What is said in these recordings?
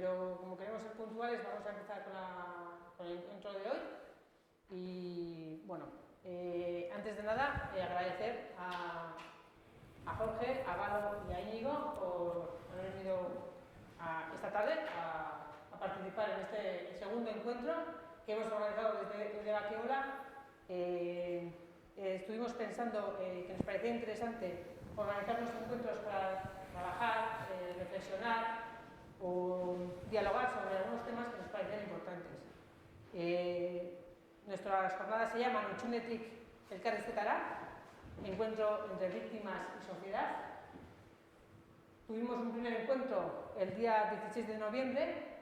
pero como queremos ser puntuales, vamos a empezar con el encuentro de hoy. Y bueno, antes de nada, agradecer a Jorge, a Galo y a Íñigo por haber venido esta tarde a participar en este segundo encuentro que hemos organizado desde Baqueola. Estuvimos pensando que nos parecía interesante organizar unos encuentros para trabajar, reflexionar o dialogar sobre algunos temas que nos parecían importantes. Nuestras jornadas se llaman Utsunetik elkarrizketara, encuentro entre víctimas y sociedad. Tuvimos un primer encuentro el día 16 de noviembre.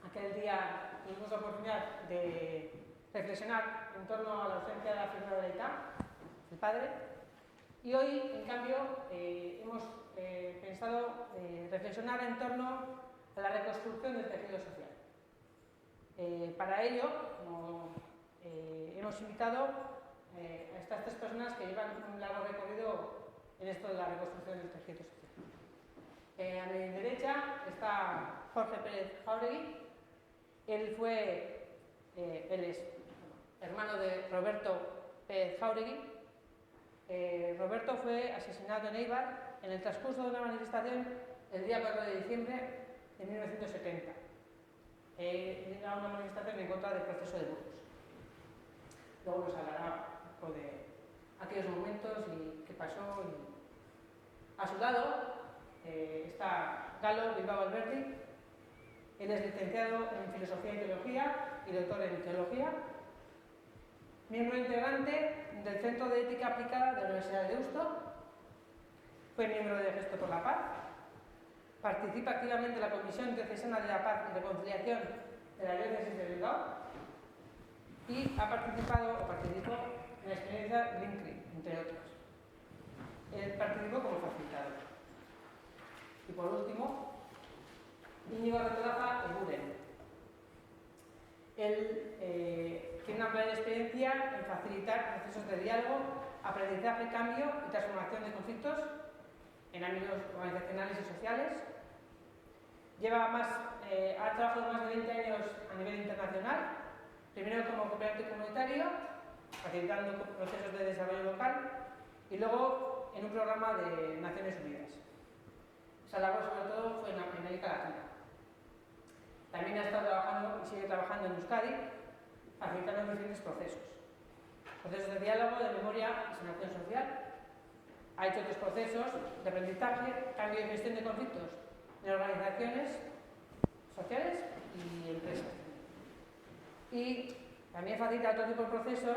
Aquel día tuvimos la oportunidad de reflexionar en torno a la ausencia de la figura del Aitá, el padre. Y hoy, en cambio, hemos pensado reflexionar en torno a la reconstrucción del tejido social. Para ello, hemos invitado a estas tres personas que llevan un largo recorrido en esto de la reconstrucción del tejido social. A mi derecha está Jorge Pérez Jáuregui. Él es hermano de Roberto Pérez Jáuregui. Roberto fue asesinado en Eibar en el transcurso de una manifestación el día 4 de diciembre de 1970. Era una manifestación en contra del proceso de Burgos. Luego nos hablará un poco de aquellos momentos y qué pasó. A su lado está Galo Bilbao Alberdi. Él es licenciado en Filosofía y Teología y doctor en Teología. Miembro integrante del Centro de Ética Aplicada de la Universidad de Deusto. Fue miembro de Gesto por la Paz. Participa activamente en la Comisión Diocesana de la Paz y Reconciliación de la Diócesis de Bilbao. Y participó en la experiencia LINCRI, entre otros. Él participó como facilitador. Y por último, Íñigo Retolaza Eguren. Él tiene una amplia experiencia en facilitar procesos de diálogo, aprendizaje, cambio y transformación de conflictos en ámbitos organizacionales y sociales. Ha trabajado más de 20 años a nivel internacional, primero como cooperante comunitario, facilitando procesos de desarrollo local, y luego en un programa de Naciones Unidas. Esa labor, sobre todo, fue en América Latina. También ha estado trabajando y sigue trabajando en Euskadi, facilitando diferentes procesos de diálogo, de memoria y sanación social. Ha hecho otros procesos de aprendizaje, cambio y gestión de conflictos en organizaciones sociales y empresas. Y también facilita otro tipo de procesos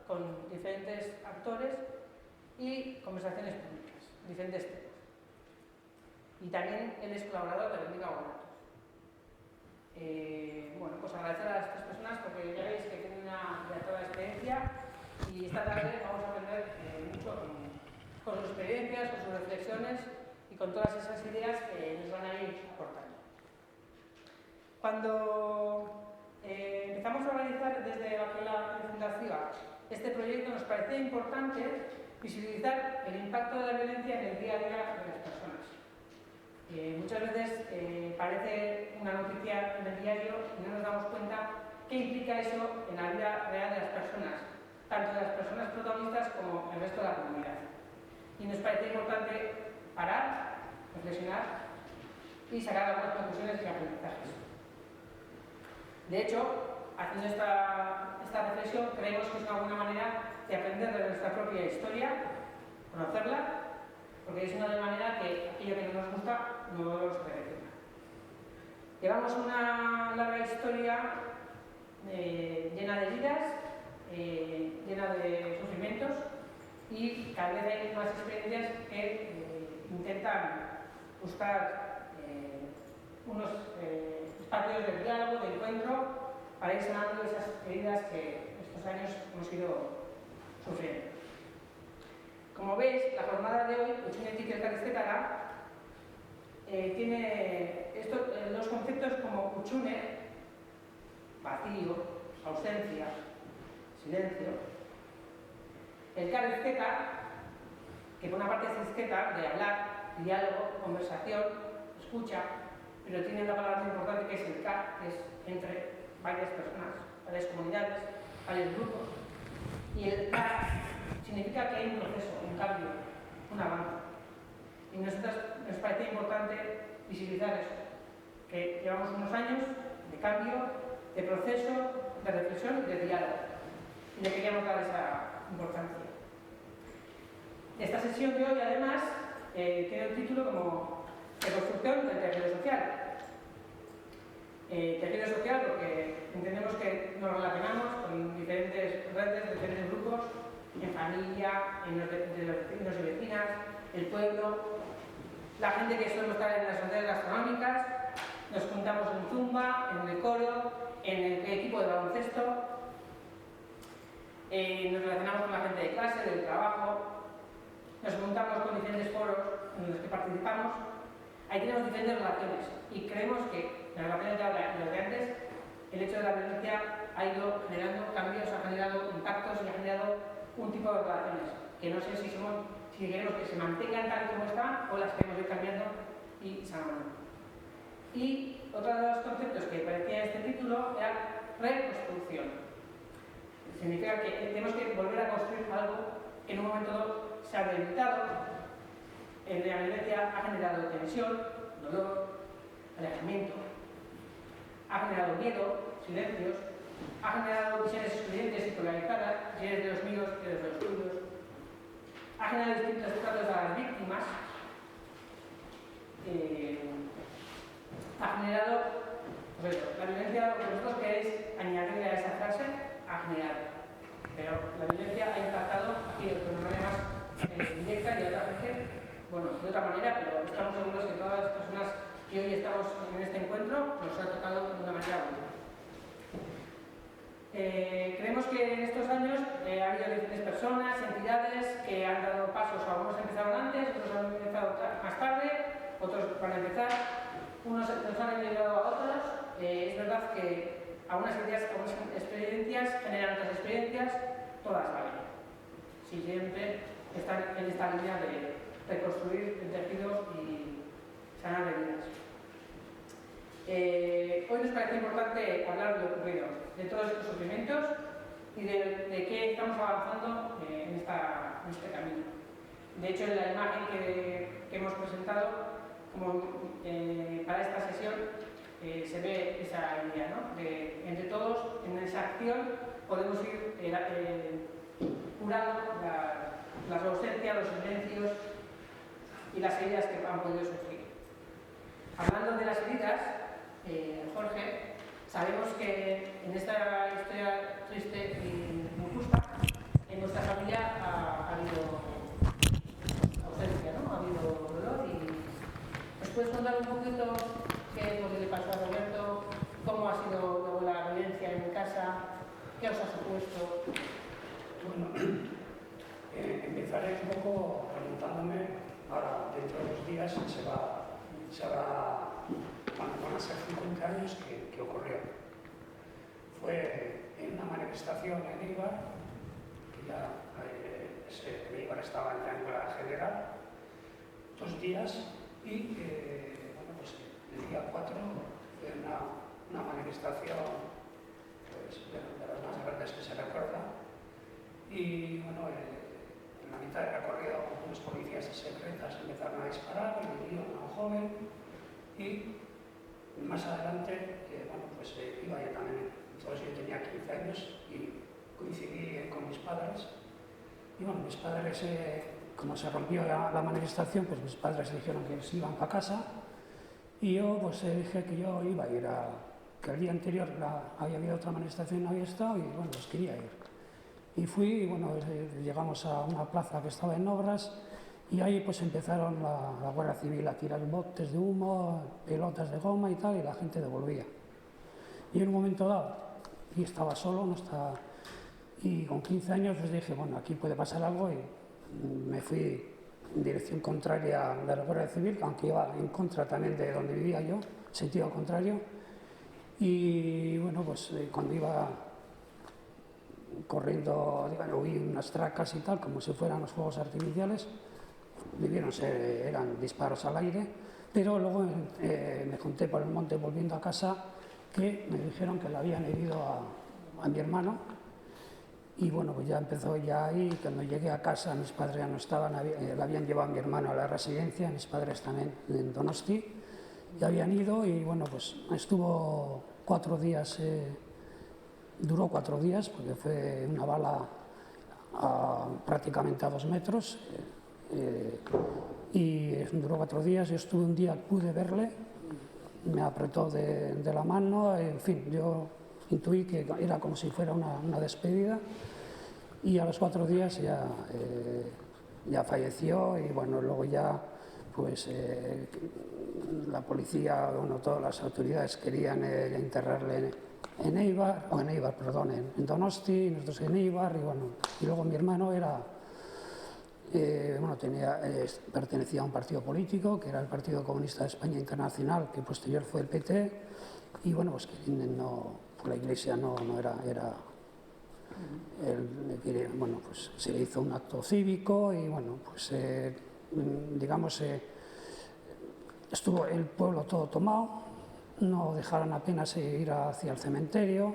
con diferentes actores y conversaciones públicas, diferentes temas. Y también él es colaborador de Bendiga Guanatos. Bueno, pues agradecer a las tres personas porque ya veis que tienen una dilatada experiencia y esta tarde vamos a aprender mucho con sus experiencias, con sus reflexiones y con todas esas ideas que nos van a ir aportando. Cuando empezamos a organizar desde la Fundación este proyecto, nos parecía importante visibilizar el impacto de la violencia en el día a día de las personas. Muchas veces parece una noticia en el diario y no nos damos cuenta qué implica eso en la vida real de las personas, tanto de las personas protagonistas como el resto de la comunidad. Y nos parece importante parar, reflexionar y sacar algunas conclusiones y aprendizajes. De hecho, haciendo esta reflexión, creemos que es una buena manera de aprender de nuestra propia historia, conocerla, porque es una manera que aquello que no nos gusta no lo repetiría. Llevamos una larga historia llena de heridas, llena de sufrimientos y cada vez hay más experiencias que intentan buscar unos espacios de diálogo, de encuentro, para ir sanando esas heridas que estos años hemos ido sufriendo. Como veis, la jornada de hoy, Utsunetik elkarrizketara, tiene los conceptos como Utsune, vacío, ausencia, silencio. Elkarrizketa, que por una parte es hizketa, de hablar, diálogo, conversación, escucha, pero tiene la palabra importante que es el K, que es entre varias personas, varias comunidades, varios grupos. Y el K significa que hay un proceso, un cambio, un avance. Y nosotros nos parece importante visibilizar eso, que llevamos unos años de cambio, de proceso, de reflexión y de diálogo. Y le queríamos dar esa importancia. Esta sesión de hoy, además, tiene un título como Reconstrucción del tejido social. Tejido social porque entendemos que nos relacionamos con diferentes redes, diferentes grupos, en familia, en los vecinos y vecinas, el pueblo, la gente que suele estar en las sociedades gastronómicas, nos juntamos en zumba, en el coro, en el equipo de baloncesto, nos relacionamos con la gente de clase, del trabajo, nos juntamos con diferentes foros en los que participamos. Ahí tenemos diferentes relaciones y creemos que las relaciones de antes, el hecho de la violencia ha ido generando cambios, ha generado impactos y ha generado un tipo de relaciones que no sé si queremos que se mantengan tal y como están o las queremos ir cambiando y sanando. Y otro de los conceptos que parecía en este título era reconstrucción. Significa que tenemos que volver a construir algo que en un momento dado se ha debilitado. La violencia ha generado tensión, dolor, alejamiento, ha generado miedo, silencios, ha generado visiones excluyentes y polarizadas, visiones de los míos y de los tuyos, ha generado distintos tratos a las víctimas, ha generado, pues eso, la violencia, lo que vosotros queréis añadirle a esa frase, ha generado. Pero la violencia ha impactado aquí de una manera más directa y a otra gente, bueno, de otra manera, pero estamos seguros que todas las personas que hoy estamos en este encuentro nos ha tocado de una manera buena. Creemos que en estos años ha habido diferentes personas, entidades que han dado pasos, algunos empezaron antes, otros han empezado más tarde, otros van a empezar, unos nos han ayudado a otros. Es verdad que algunas experiencias generan otras experiencias, todas valen. Si siempre están en esta línea de reconstruir tejidos y sanar heridas. Hoy nos parece importante hablar de lo ocurrido, de todos estos sufrimientos y de qué estamos avanzando en este camino. De hecho, en la imagen que hemos presentado para esta sesión se ve esa idea, ¿no? De entre todos, en esa acción, podemos ir curando las ausencias, los silencios y las heridas que han podido sufrir. Hablando de las heridas, Jorge, sabemos que en esta historia triste y muy justa, en nuestra familia ha habido ausencia, ¿no? Ha habido dolor y ¿nos puedes contar un poquito qué es lo que le pasó a Roberto? ¿Cómo ha sido la violencia en casa? ¿Qué os ha supuesto? Bueno, empezaré un poco preguntándome, ahora dentro de unos días van a ser 50 años que ocurrió. Fue en una manifestación en Eibar, que ya Eibar estaba en triangular general, 2 días, y bueno, pues el día 4 fue una manifestación pues, de las más grandes que se recuerda. Y bueno, en la mitad del recorrido unos policías secretas empezaron a disparar, le hirieron a un joven y más adelante, bueno, pues iba yo también, entonces yo tenía 15 años y coincidí con mis padres. Y bueno, mis padres, como se rompió la manifestación, pues mis padres dijeron que se iban para casa y yo pues dije que yo iba a ir que el día anterior había habido otra manifestación y no había estado y bueno, pues quería ir. Y fui y bueno, llegamos a una plaza que estaba en obras y ahí pues empezaron la Guardia Civil a tirar botes de humo, pelotas de goma y tal, y la gente devolvía. Y en un momento dado, y estaba solo, y con 15 años pues dije, bueno, aquí puede pasar algo y me fui en dirección contraria de la Guardia Civil, aunque iba en contra también de donde vivía yo, sentido contrario. Y bueno, pues cuando iba corriendo, oí unas tracas y tal, como si fueran los fuegos artificiales, eran disparos al aire, pero luego me conté por el monte volviendo a casa que me dijeron que le habían herido a mi hermano. Y bueno, pues ya empezó ya ahí. Cuando llegué a casa, mis padres ya no estaban, le habían llevado a mi hermano a la residencia, mis padres también en Donosti, ya habían ido. Y bueno, pues estuvo 4 días, duró 4 días, porque fue una bala prácticamente a 2 metros, y duró 4 días. Yo estuve un día, pude verle, me apretó de la mano, en fin, yo intuí que era como si fuera una despedida, y a los 4 días ya falleció. Y bueno, luego ya pues la policía, bueno, todas las autoridades querían enterrarle en Donosti, nosotros en Eibar. Y bueno, y luego mi hermano era pertenecía a un partido político que era el Partido Comunista de España Internacional, que posterior fue el PT. Y bueno, pues que la Iglesia no era bueno, pues se hizo un acto cívico. Y bueno, pues digamos, estuvo el pueblo todo tomado, no dejaron apenas ir hacia el cementerio.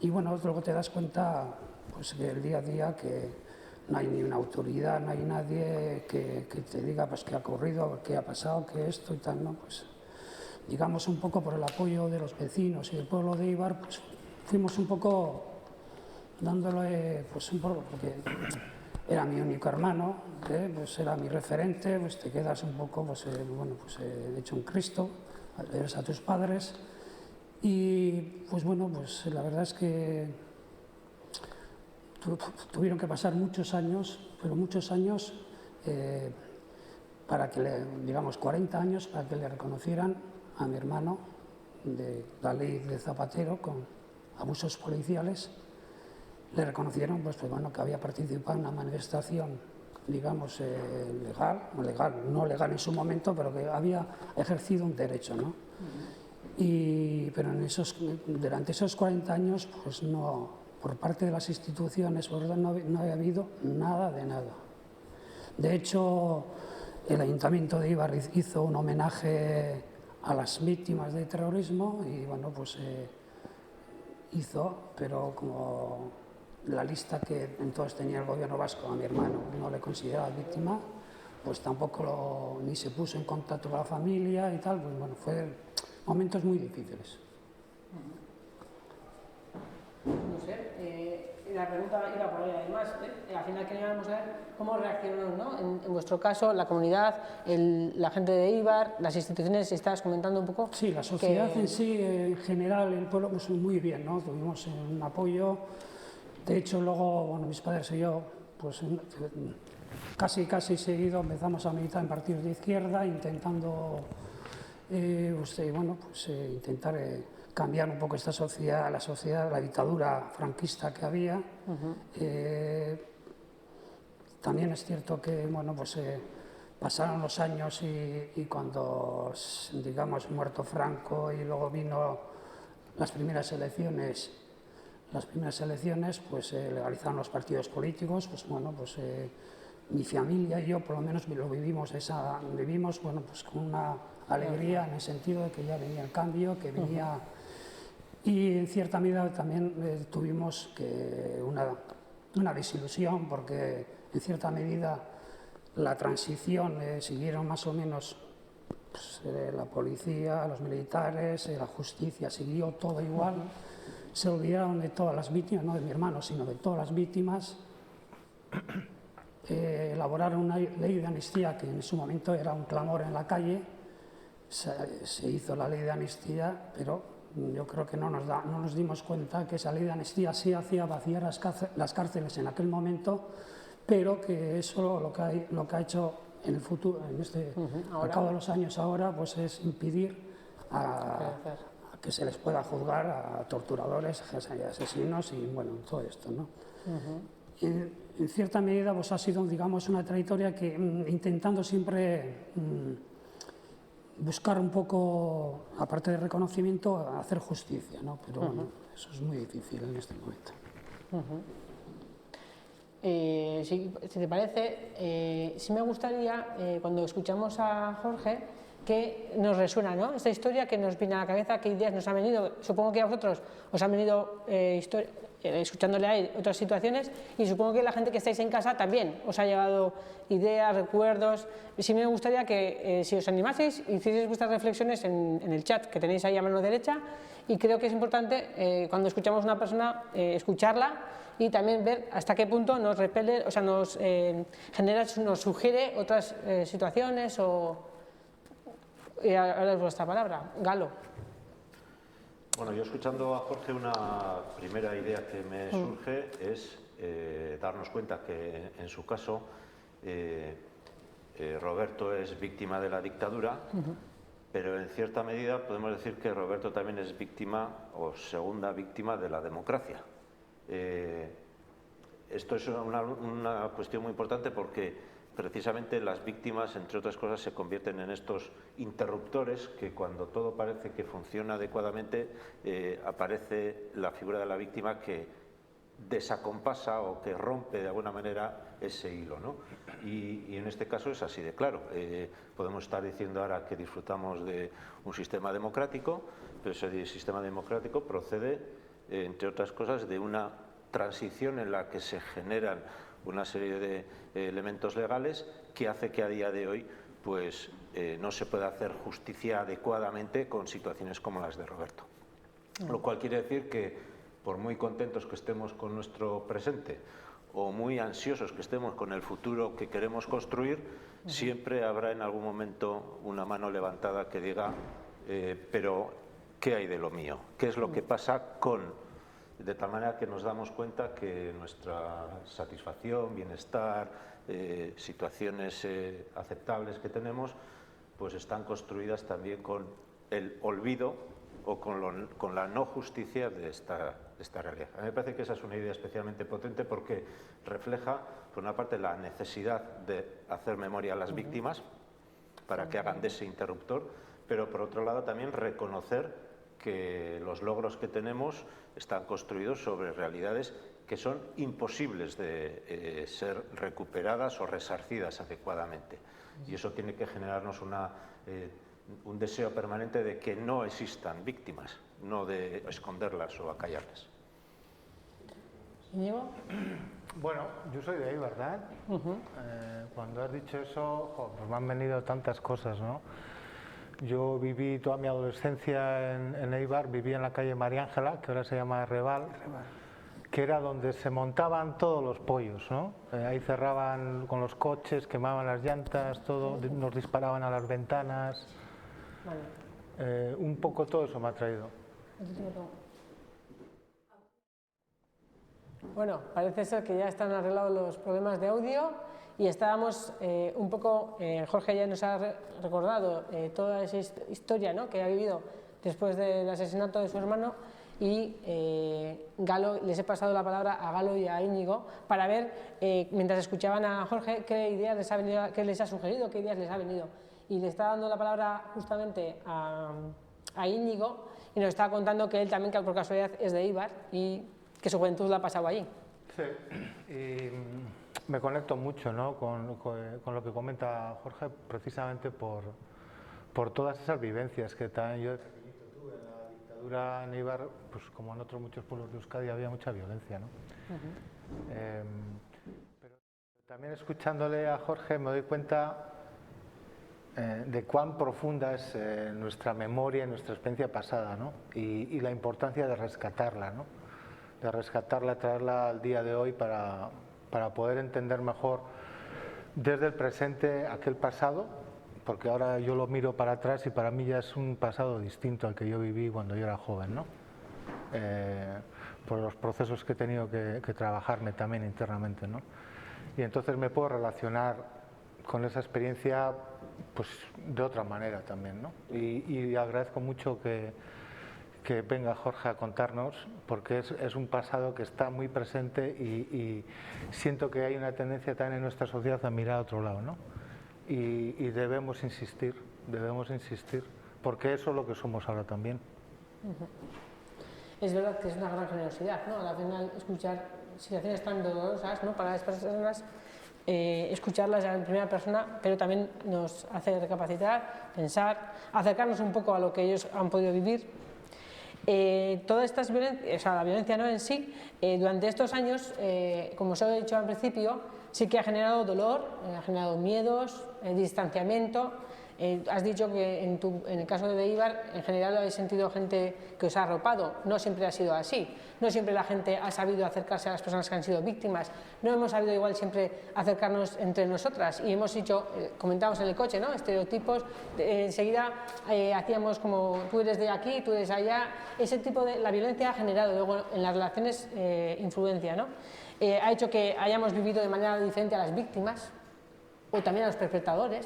Y bueno, luego te das cuenta, pues, que el día a día que no hay ni una autoridad, no hay nadie que te diga pues qué ha ocurrido, qué ha pasado, qué esto y tal, ¿no? Pues digamos, un poco por el apoyo de los vecinos y del pueblo de Eibar, pues fuimos un poco dándole, pues un poco, porque era mi único hermano, pues era mi referente. Pues te quedas un poco, pues bueno, pues hecho un Cristo, ves a tus padres. Y pues bueno, pues la verdad es que tuvieron que pasar muchos años, pero muchos años, para que digamos 40 años, para que le reconocieran a mi hermano de la ley de Zapatero con abusos policiales. Le reconocieron pues bueno, que había participado en una manifestación, digamos, no legal en su momento, pero que había ejercido un derecho, ¿no? Pero durante esos 40 años, pues no, por parte de las instituciones, no había habido nada de nada. De hecho, el Ayuntamiento de Eibar hizo un homenaje a las víctimas del terrorismo y bueno, pues pero como la lista que entonces tenía el gobierno vasco a mi hermano no le consideraba víctima, pues tampoco ni se puso en contacto con la familia y tal. Pues bueno, fue momentos muy difíciles. No sé, la pregunta iba por ahí además. Al final queríamos saber cómo reaccionó, ¿no? En vuestro caso, la comunidad, la gente de Eibar, las instituciones. Estabas comentando un poco. Sí, la sociedad en sí, en general, el pueblo, pues muy bien, ¿no? Tuvimos un apoyo. De hecho, luego, bueno, mis padres y yo, pues casi seguido empezamos a militar en partidos de izquierda, intentando intentar cambiar un poco esta sociedad, la dictadura franquista que había. También es cierto que bueno, pues, pasaron los años y cuando, digamos, muerto Franco y luego vino las primeras elecciones, pues legalizaron los partidos políticos. Pues bueno, pues mi familia y yo por lo menos lo vivimos bueno, pues con una alegría, en el sentido de que ya venía el cambio, que venía. Y en cierta medida también tuvimos una desilusión, porque en cierta medida la transición siguieron más o menos, pues, la policía, los militares, la justicia, siguió todo igual. Se olvidaron de todas las víctimas, no de mi hermano, sino de todas las víctimas. Elaboraron una ley de amnistía que en su momento era un clamor en la calle. Se hizo la ley de amnistía, pero yo creo que no nos dimos cuenta que esa ley de amnistía sí hacía vaciar las cárceles en aquel momento, pero que eso lo que ha hecho en el futuro, al cabo de los años ahora, pues es impedir a que se les pueda juzgar a torturadores, a asesinos y bueno, todo esto, ¿no? En cierta medida pues ha sido, digamos, una trayectoria que intentando siempre buscar un poco, aparte de reconocimiento, hacer justicia, ¿no? Pero bueno, eso es muy difícil en este momento. si te parece, sí me gustaría, cuando escuchamos a Jorge, que nos resuena, ¿no?, esta historia que nos viene a la cabeza, qué ideas nos han venido. Supongo que a vosotros os han venido escuchándole a él otras situaciones, y supongo que la gente que estáis en casa también os ha llevado ideas, recuerdos. Sí me gustaría que si os animaseis, hicieseis vuestras reflexiones en el chat que tenéis ahí a mano derecha, y creo que es importante cuando escuchamos a una persona escucharla y también ver hasta qué punto nos repele, o sea, nos genera, nos sugiere otras situaciones o... ahora es vuestra palabra, Galo. Bueno, yo escuchando a Jorge, una primera idea que me surge es darnos cuenta que en su caso Roberto es víctima de la dictadura, pero en cierta medida podemos decir que Roberto también es víctima o segunda víctima de la democracia. Esto es una cuestión muy importante porque precisamente las víctimas, entre otras cosas, se convierten en estos interruptores que cuando todo parece que funciona adecuadamente, aparece la figura de la víctima que desacompasa o que rompe de alguna manera ese hilo, ¿no? Y en este caso es así de claro. Podemos estar diciendo ahora que disfrutamos de un sistema democrático, pero ese sistema democrático procede, entre otras cosas, de una transición en la que se generan una serie de elementos legales que hace que a día de hoy pues, no se pueda hacer justicia adecuadamente con situaciones como las de Roberto. Lo cual quiere decir que, por muy contentos que estemos con nuestro presente o muy ansiosos que estemos con el futuro que queremos construir, siempre habrá en algún momento una mano levantada que diga pero ¿qué hay de lo mío? ¿Qué es lo que pasa con...? De tal manera que nos damos cuenta que nuestra satisfacción, bienestar, situaciones aceptables que tenemos, pues están construidas también con el olvido o con la no justicia de esta realidad. A mí me parece que esa es una idea especialmente potente porque refleja, por una parte, la necesidad de hacer memoria a las víctimas para que hagan de ese interruptor, pero por otro lado también reconocer que los logros que tenemos están construidos sobre realidades que son imposibles de ser recuperadas o resarcidas adecuadamente. Y eso tiene que generarnos un deseo permanente de que no existan víctimas, no de esconderlas o acallarlas. ¿Íñigo? Bueno, yo soy de ahí, ¿verdad? Cuando has dicho eso, pues me han venido tantas cosas, ¿no? Yo viví toda mi adolescencia en Eibar, viví en la calle María Ángela, que ahora se llama Reval, que era donde se montaban todos los pollos, ¿no? Ahí cerraban con los coches, quemaban las llantas, todo, nos disparaban a las ventanas. Vale. Un poco todo eso me ha traído. Bueno, parece ser que ya están arreglados los problemas de audio. Y estábamos un poco, Jorge ya nos ha recordado toda esa historia, ¿no?, que ha vivido después del asesinato de su hermano, y Galo, les he pasado la palabra a Galo y a Íñigo para ver, mientras escuchaban a Jorge, qué ideas les ha venido, qué les ha sugerido, qué ideas les ha venido. Y le está dando la palabra justamente a Íñigo, y nos estaba contando que él también, que por casualidad es de Eibar, y que su juventud la ha pasado allí. Sí, y me conecto mucho, ¿no?, con lo que comenta Jorge, precisamente por todas esas vivencias que también yo desde pequeñito tuve. En la dictadura en Eibar, pues como en otros muchos pueblos de Euskadi, había mucha violencia, ¿no? Pero también escuchándole a Jorge me doy cuenta de cuán profunda es nuestra memoria y nuestra experiencia pasada, ¿no? Y la importancia de rescatarla, ¿no? De rescatarla, traerla al día de hoy para poder entender mejor desde el presente aquel pasado, porque ahora yo lo miro para atrás y para mí ya es un pasado distinto al que yo viví cuando yo era joven, ¿no? Por los procesos que he tenido que trabajarme también internamente, ¿no? Y entonces me puedo relacionar con esa experiencia pues de otra manera también, ¿no? Y agradezco mucho que venga Jorge a contarnos, porque es un pasado que está muy presente y siento que hay una tendencia también en nuestra sociedad a mirar a otro lado, ¿no? Y debemos insistir, porque eso es lo que somos ahora también. Es verdad que es una gran generosidad, ¿no? Al final escuchar situaciones tan dolorosas, ¿no?, para las personas, escucharlas en primera persona, pero también nos hace recapacitar, pensar, acercarnos un poco a lo que ellos han podido vivir. Todas estas violencias, o sea, la violencia no en sí, durante estos años, como os he dicho al principio, sí que ha generado dolor, ha generado miedos, distanciamiento. Has dicho que en el caso de Eibar, en general habéis sentido gente que os ha arropado. No siempre ha sido así. No siempre la gente ha sabido acercarse a las personas que han sido víctimas. No hemos sabido igual siempre acercarnos entre nosotras. Y hemos dicho, comentábamos en el coche, ¿no?, estereotipos. Enseguida hacíamos como tú eres de aquí, tú eres allá. Ese tipo de... La violencia ha generado luego en las relaciones influencia, ¿no? Ha hecho que hayamos vivido de manera diferente a las víctimas o también a los perpetradores.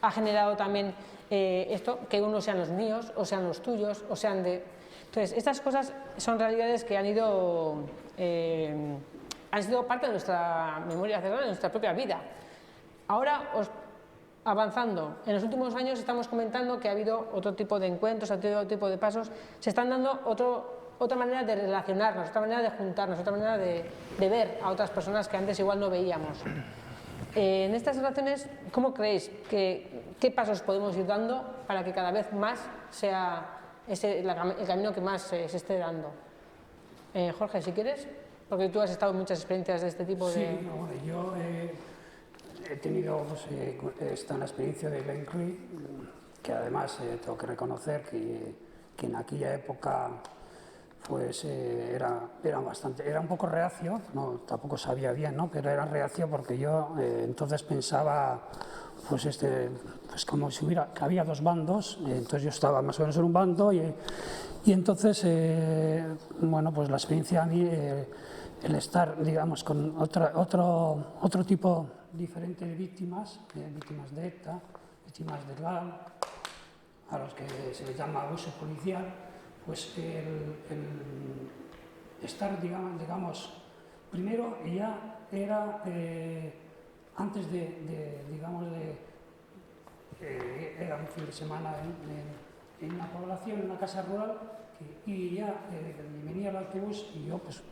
Ha generado también esto, que unos sean los míos, o sean los tuyos, o sean de... Entonces, estas cosas son realidades que han sido parte de nuestra memoria cerrada, de nuestra propia vida. Ahora, avanzando, en los últimos años estamos comentando que ha habido otro tipo de encuentros, otro tipo de pasos, se están dando otra manera de relacionarnos, otra manera de juntarnos, otra manera de ver a otras personas que antes igual no veíamos. En estas relaciones, ¿cómo creéis qué pasos podemos ir dando para que cada vez más sea ese el camino que más se esté dando? Jorge, si quieres, porque tú has estado en muchas experiencias de este tipo de... Sí, bueno, yo he tenido esta experiencia de Glencree, que además tengo que reconocer que en aquella época pues era un poco reacio, no, tampoco sabía bien, ¿no?, pero era reacio porque yo entonces pensaba pues como si que había dos bandos, entonces yo estaba más o menos en un bando y entonces bueno, pues la experiencia a mí, el estar, digamos, con otro tipo diferente de víctimas de ETA, víctimas del GAL, a los que se les llama abuso policial, pues el estar, digamos, primero ya era, antes era un fin de semana en una población, en una casa rural, y ya venía el autobús y yo pues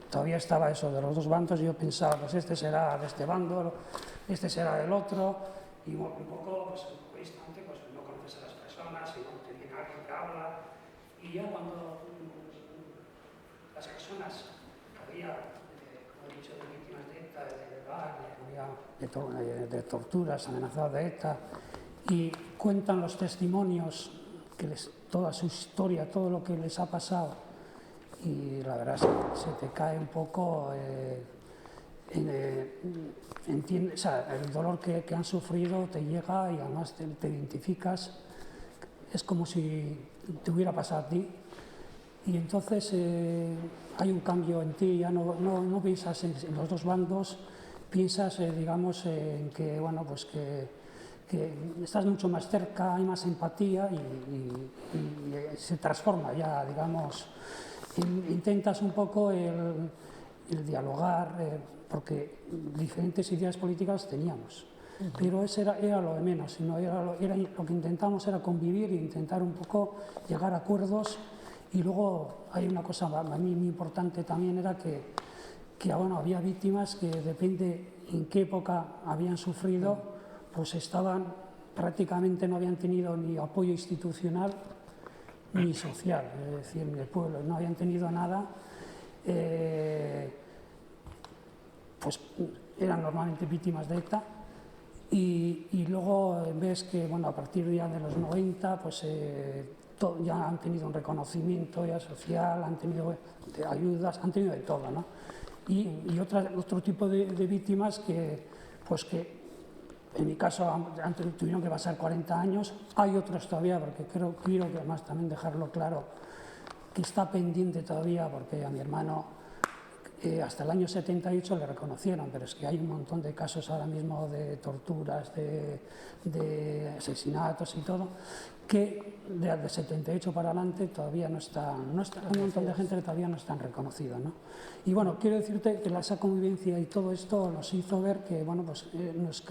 todavía estaba eso de los dos bandos, y yo pensaba, pues este será de este bando, este será del otro, y un poco distante, pues no conoces a las personas, y no te viene alguien que habla. Y ya cuando las personas que había, como he dicho, de víctimas de ETA, de torturas, amenazadas de ETA, y cuentan los testimonios, toda su historia, todo lo que les ha pasado, y la verdad se te cae un poco, o sea, el dolor que han sufrido te llega y además te identificas, es como si te hubiera pasado a ti, y entonces hay un cambio en ti, ya no piensas en los dos bandos, piensas, digamos, en que, bueno, pues que estás mucho más cerca, hay más empatía y se transforma ya, digamos, intentas un poco el dialogar, porque diferentes ideas políticas teníamos. Pero eso era lo de menos, sino lo que intentamos era convivir e intentar un poco llegar a acuerdos. Y luego hay una cosa a mí muy importante también, era que bueno, había víctimas que depende en qué época habían sufrido, pues prácticamente no habían tenido ni apoyo institucional ni social, es decir, ni el pueblo, no habían tenido nada. Pues eran normalmente víctimas de ETA. Y luego ves que, bueno, a partir ya de los 90, pues ya han tenido un reconocimiento ya social, han tenido ayudas, han tenido de todo, ¿no? Y otro tipo de víctimas que en mi caso tuvieron que pasar 40 años, hay otros todavía, porque quiero que además también dejarlo claro, que está pendiente todavía, porque a mi hermano hasta el año 78 le reconocieron, pero es que hay un montón de casos ahora mismo de torturas, de asesinatos y todo, que desde 78 para adelante todavía no están, hay un montón de gente que todavía no están reconocidos, ¿no? Y bueno, quiero decirte que esa convivencia y todo esto nos hizo ver que, bueno, pues nos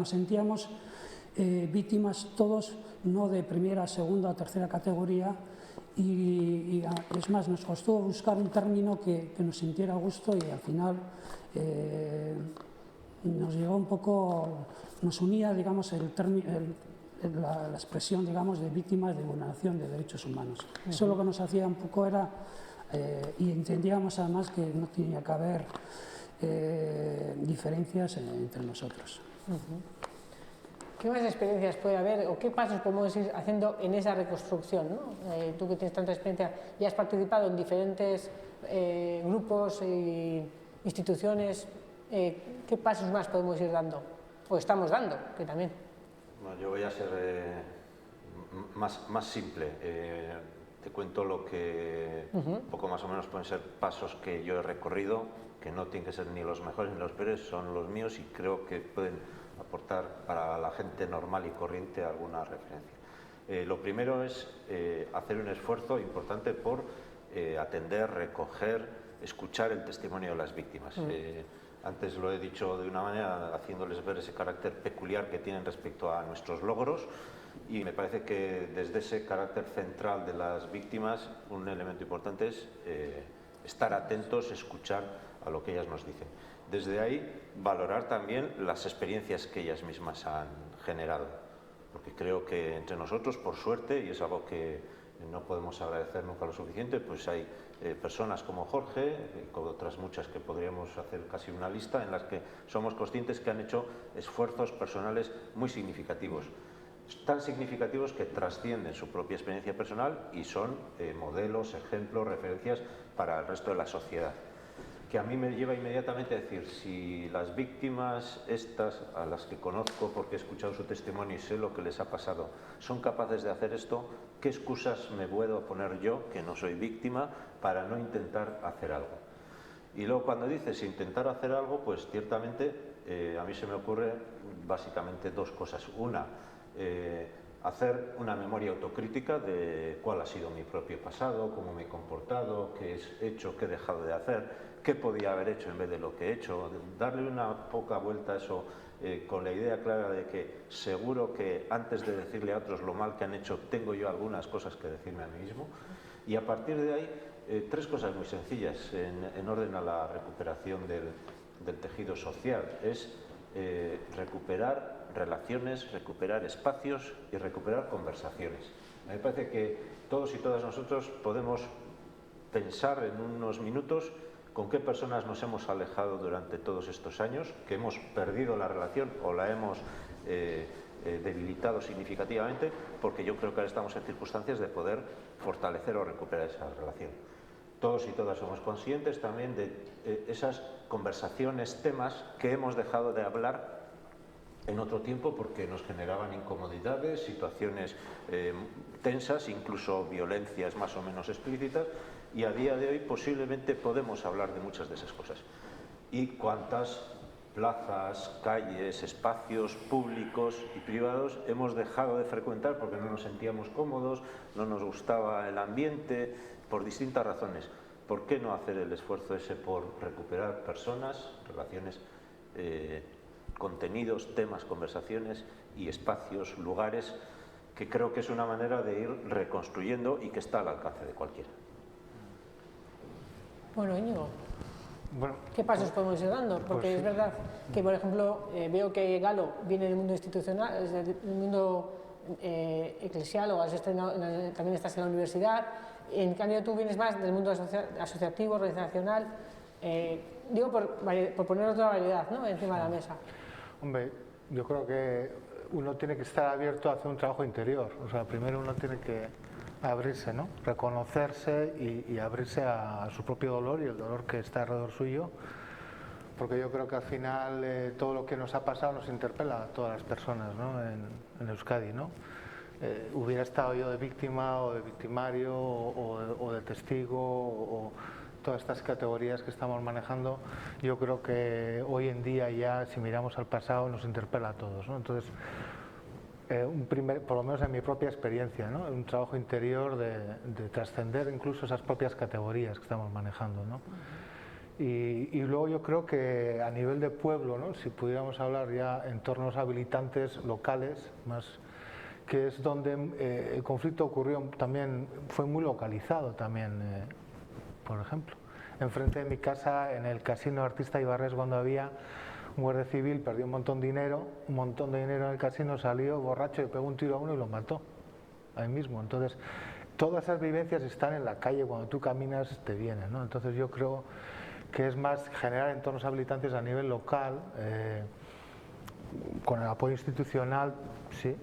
sentíamos víctimas todos, no de primera, segunda o tercera categoría, y es más, nos costó buscar un término que nos sintiera a gusto y al final nos llegó un poco, nos unía, digamos, la expresión, digamos, de víctimas de vulneración de derechos humanos. Eso lo que nos hacía un poco era, y entendíamos además que no tenía que haber diferencias entre nosotros. ¿Qué más experiencias puede haber o qué pasos podemos ir haciendo en esa reconstrucción, ¿no? Tú que tienes tanta experiencia y has participado en diferentes grupos e instituciones, ¿qué pasos más podemos ir dando? O estamos dando, que también. Bueno, yo voy a ser más simple. Te cuento lo que un poco más o menos pueden ser pasos que yo he recorrido, que no tienen que ser ni los mejores ni los peores, son los míos y creo que pueden aportar para la gente normal y corriente alguna referencia. Lo primero es hacer un esfuerzo importante por atender, recoger, escuchar el testimonio de las víctimas. Antes lo he dicho de una manera, haciéndoles ver ese carácter peculiar que tienen respecto a nuestros logros, y me parece que desde ese carácter central de las víctimas un elemento importante es estar atentos, escuchar a lo que ellas nos dicen. Desde ahí valorar también las experiencias que ellas mismas han generado, porque creo que entre nosotros, por suerte, y es algo que no podemos agradecer nunca lo suficiente, pues hay personas como Jorge, con otras muchas que podríamos hacer casi una lista, en las que somos conscientes que han hecho esfuerzos personales muy significativos, tan significativos que trascienden su propia experiencia personal y son modelos, ejemplos, referencias para el resto de la sociedad. Que a mí me lleva inmediatamente a decir, si las víctimas estas, a las que conozco porque he escuchado su testimonio y sé lo que les ha pasado, son capaces de hacer esto, ¿qué excusas me puedo poner yo, que no soy víctima, para no intentar hacer algo? Y luego cuando dices intentar hacer algo, pues ciertamente a mí se me ocurre básicamente dos cosas. Una, hacer una memoria autocrítica de cuál ha sido mi propio pasado, cómo me he comportado, qué he hecho, qué he dejado de hacer, qué podía haber hecho en vez de lo que he hecho, darle una poca vuelta a eso con la idea clara de que seguro que antes de decirle a otros lo mal que han hecho, tengo yo algunas cosas que decirme a mí mismo. Y a partir de ahí, tres cosas muy sencillas en orden a la recuperación del tejido social. Es recuperar relaciones, recuperar espacios y recuperar conversaciones. Me parece que todos y todas nosotros podemos pensar en unos minutos con qué personas nos hemos alejado durante todos estos años, que hemos perdido la relación o la hemos debilitado significativamente, porque yo creo que ahora estamos en circunstancias de poder fortalecer o recuperar esa relación. Todos y todas somos conscientes también de esas conversaciones, temas que hemos dejado de hablar en otro tiempo porque nos generaban incomodidades, situaciones tensas, incluso violencias más o menos explícitas, y a día de hoy posiblemente podemos hablar de muchas de esas cosas. Y cuántas plazas, calles, espacios públicos y privados hemos dejado de frecuentar porque no nos sentíamos cómodos, no nos gustaba el ambiente, por distintas razones. ¿Por qué no hacer el esfuerzo ese por recuperar personas, relaciones, contenidos, temas, conversaciones y espacios, lugares, que creo que es una manera de ir reconstruyendo y que está al alcance de cualquiera? Bueno, Íñigo, bueno, ¿qué pasos podemos ir dando? Porque pues es verdad que, por ejemplo, veo que Galo viene del mundo institucional, del mundo eclesial, o también estás en la universidad. En cambio, tú vienes más del mundo asociativo, organizacional. Digo, por poner otra variedad, ¿no?, encima de la mesa. Hombre, yo creo que uno tiene que estar abierto a hacer un trabajo interior. O sea, primero uno tiene que abrirse, ¿no?, reconocerse y abrirse a su propio dolor y el dolor que está alrededor suyo, porque yo creo que al final todo lo que nos ha pasado nos interpela a todas las personas, ¿no?, en Euskadi, ¿no? Hubiera estado yo de víctima o de victimario o de testigo o todas estas categorías que estamos manejando, yo creo que hoy en día ya, si miramos al pasado, nos interpela a todos, ¿no? Entonces, por lo menos en mi propia experiencia, ¿no?, un trabajo interior de trascender incluso esas propias categorías que estamos manejando, ¿no? Y luego yo creo que a nivel de pueblo, ¿no?, si pudiéramos hablar ya en entornos habilitantes locales, más que es donde el conflicto ocurrió también, fue muy localizado también, por ejemplo. Enfrente de mi casa, en el casino Artista Ibarres, cuando había un guardia civil, perdió un montón de dinero en el casino, salió borracho y pegó un tiro a uno y lo mató, ahí mismo. Entonces, todas esas vivencias están en la calle, cuando tú caminas te vienen, ¿no? Entonces yo creo que es más generar entornos habilitantes a nivel local, con el apoyo institucional, sí,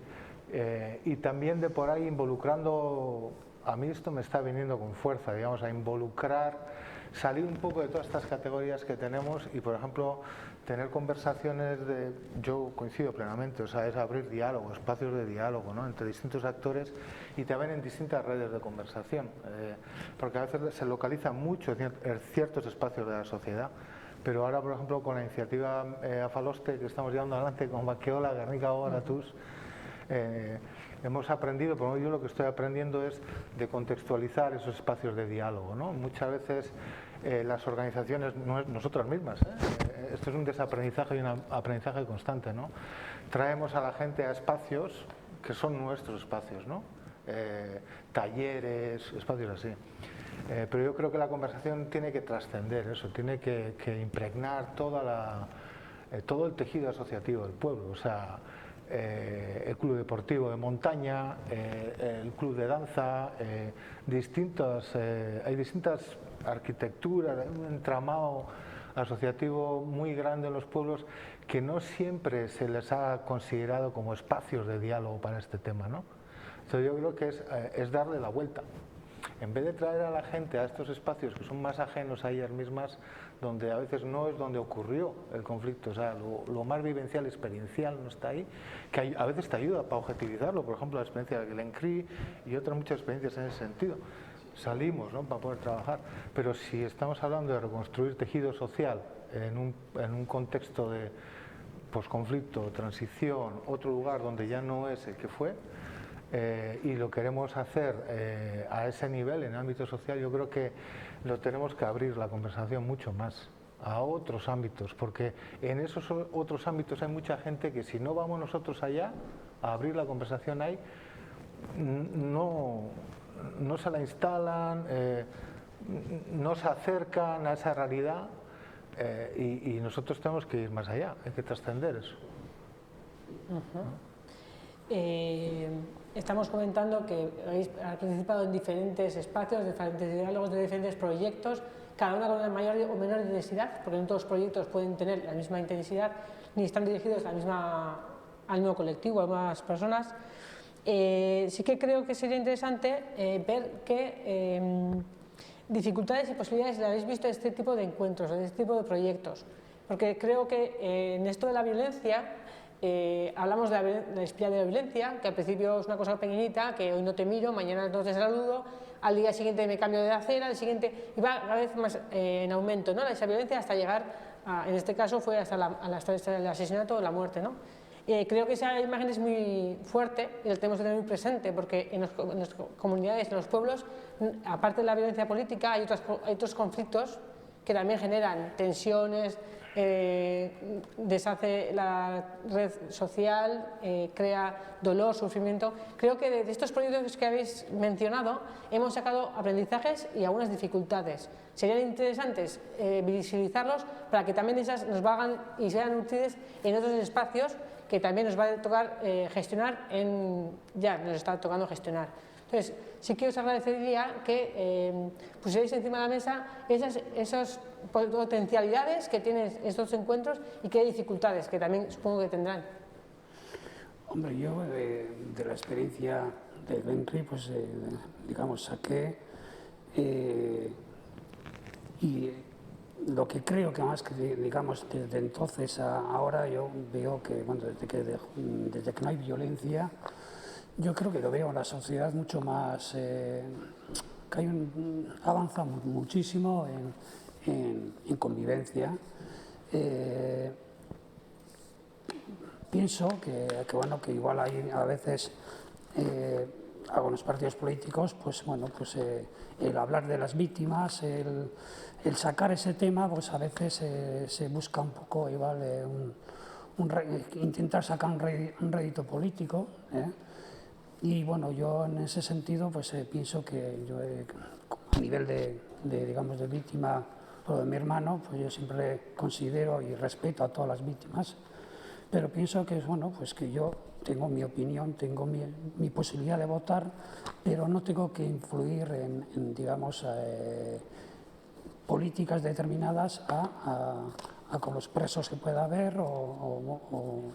y también de por ahí involucrando, a mí esto me está viniendo con fuerza, digamos, a involucrar, salir un poco de todas estas categorías que tenemos y, por ejemplo, tener conversaciones de, yo coincido plenamente, o sea, es abrir diálogo, espacios de diálogo, ¿no?, entre distintos actores y también en distintas redes de conversación, porque a veces se localizan mucho en ciertos espacios de la sociedad, pero ahora, por ejemplo, con la iniciativa Afaloste que estamos llevando adelante con Baqueola, Guernica o Aratús, hemos aprendido, por lo menos yo lo que estoy aprendiendo es de contextualizar esos espacios de diálogo, ¿no? Muchas veces las organizaciones, nosotras mismas, esto es un desaprendizaje y un aprendizaje constante, ¿no? Traemos a la gente a espacios que son nuestros espacios, ¿no? Talleres, espacios así. Pero yo creo que la conversación tiene que trascender eso, tiene que impregnar todo el tejido asociativo del pueblo, o sea, el club deportivo de montaña, el club de danza, hay distintas arquitecturas, hay un entramado asociativo muy grande en los pueblos que no siempre se les ha considerado como espacios de diálogo para este tema, ¿no? Entonces yo creo que es darle la vuelta. En vez de traer a la gente a estos espacios que son más ajenos a ellas mismas, donde a veces no es donde ocurrió el conflicto, o sea, lo más vivencial, experiencial no está ahí, que a veces te ayuda para objetivizarlo, por ejemplo, la experiencia de Glen Cree y otras muchas experiencias en ese sentido. Salimos, ¿no?, para poder trabajar, pero si estamos hablando de reconstruir tejido social en un contexto de posconflicto, transición, otro lugar donde ya no es el que fue, y lo queremos hacer a ese nivel, en el ámbito social, yo creo que lo tenemos que abrir la conversación mucho más a otros ámbitos, porque en esos otros ámbitos hay mucha gente que si no vamos nosotros allá a abrir la conversación ahí, no se la instalan, no se acercan a esa realidad, y nosotros tenemos que ir más allá, hay que trascender eso. Estamos comentando que habéis participado en diferentes espacios, diferentes diálogos, de diferentes proyectos, cada uno con una mayor o menor intensidad, porque no todos los proyectos pueden tener la misma intensidad ni están dirigidos al mismo colectivo, a mismas personas. Sí que creo que sería interesante ver qué dificultades y posibilidades le habéis visto a este tipo de encuentros, a este tipo de proyectos, porque creo que en esto de la violencia, hablamos de la espiral de la violencia, que al principio es una cosa pequeñita, que hoy no te miro, mañana no te saludo, al día siguiente me cambio de acera, al siguiente, y va cada vez más en aumento, ¿no?, esa violencia hasta llegar, en este caso fue hasta el asesinato o la muerte, ¿no? Creo que esa imagen es muy fuerte y la tenemos que tener muy presente, porque en las comunidades, en los pueblos, aparte de la violencia política, hay otros conflictos que también generan tensiones, deshace la red social, crea dolor, sufrimiento. Creo que de estos proyectos que habéis mencionado hemos sacado aprendizajes y algunas dificultades. Serían interesantes visibilizarlos para que también esas nos vayan y sean útiles en otros espacios que también nos va a tocar gestionar, ya nos está tocando gestionar. Entonces, sí que os agradecería que pusierais encima de la mesa esas potencialidades que tienen estos encuentros y qué dificultades que también supongo que tendrán. Hombre, yo de la experiencia de Glen Cree, pues digamos, saqué y lo que creo que más que, digamos, desde entonces a ahora yo veo que, bueno, desde que no hay violencia, yo creo que lo veo en la sociedad mucho más, que avanza muchísimo en convivencia. Pienso que igual hay a veces algunos partidos políticos, pues bueno, pues el hablar de las víctimas, el sacar ese tema, pues a veces se busca un poco igual intentar sacar un rédito político, Y bueno, yo en ese sentido pues pienso que yo a nivel digamos, de víctima o de mi hermano, pues yo siempre considero y respeto a todas las víctimas, pero pienso que, bueno, pues que yo tengo mi opinión, tengo mi posibilidad de votar, pero no tengo que influir en digamos, políticas determinadas con los presos que pueda haber o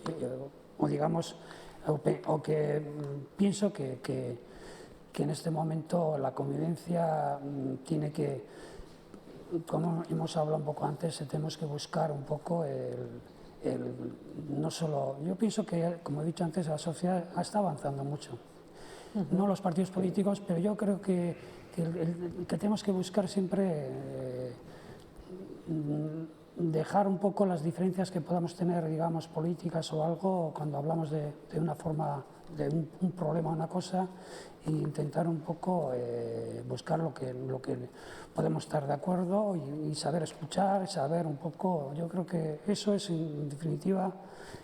digamos, o que pienso que en este momento la convivencia tiene que, como hemos hablado un poco antes, tenemos que buscar un poco no solo, yo pienso que, como he dicho antes, la sociedad está avanzando mucho. No los partidos políticos, pero yo creo que tenemos que buscar siempre dejar un poco las diferencias que podamos tener, digamos, políticas o algo, cuando hablamos de una forma, de un problema o una cosa, e intentar un poco buscar lo que podemos estar de acuerdo y saber escuchar, saber un poco. Yo creo que eso es, en definitiva,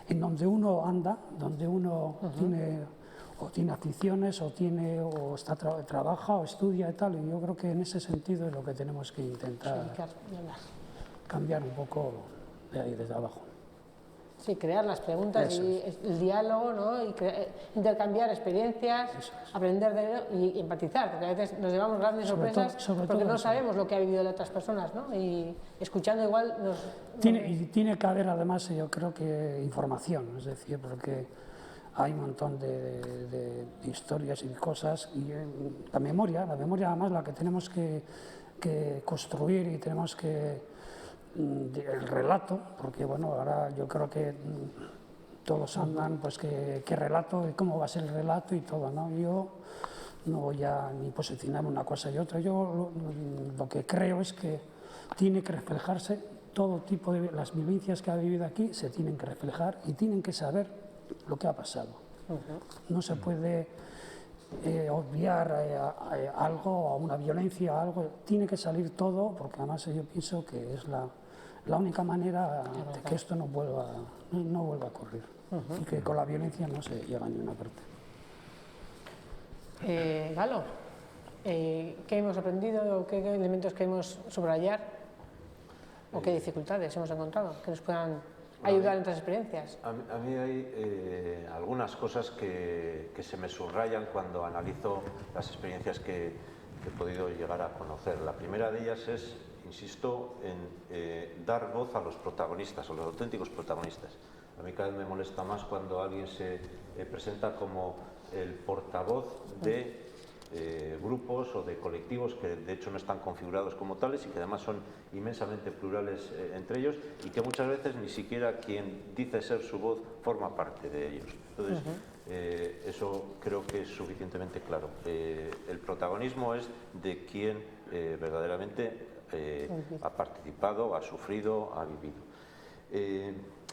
en donde uno anda, donde uno tiene aficiones o trabaja o estudia y tal, y yo creo que en ese sentido es lo que tenemos que intentar cambiar un poco de ahí desde abajo. Sí, crear las preguntas y el diálogo, ¿no? Y intercambiar experiencias, aprender de ello y empatizar, porque a veces nos llevamos grandes sorpresas porque no sabemos lo que ha vivido las otras personas, ¿no? Y escuchando igual Tiene que haber además, yo creo que información, es decir, porque hay un montón de historias y cosas, y la memoria además la que tenemos que construir y tenemos que el relato, porque bueno, ahora yo creo que todos andan, pues qué relato y cómo va a ser el relato y todo, ¿no? Yo no voy a ni posicionar una cosa y otra, yo lo que creo es que tiene que reflejarse todo tipo de las vivencias que ha vivido aquí, se tienen que reflejar y tienen que saber lo que ha pasado. No se puede obviar algo, a una violencia, algo, tiene que salir todo, porque además yo pienso que es la única manera de que esto no vuelva a ocurrir y que con la violencia no se llega a ninguna parte. Galo, ¿qué hemos aprendido? ¿Qué elementos queremos subrayar? ¿O qué dificultades hemos encontrado que nos puedan ayudar en otras experiencias? A mí hay algunas cosas que se me subrayan cuando analizo las experiencias que he podido llegar a conocer. La primera de ellas es, insisto, en dar voz a los protagonistas, a los auténticos protagonistas. A mí cada vez me molesta más cuando alguien se presenta como el portavoz de grupos o de colectivos que de hecho no están configurados como tales y que además son inmensamente plurales entre ellos y que muchas veces ni siquiera quien dice ser su voz forma parte de ellos. Entonces, eso creo que es suficientemente claro. El protagonismo es de quien verdaderamente ha participado, ha sufrido, ha vivido.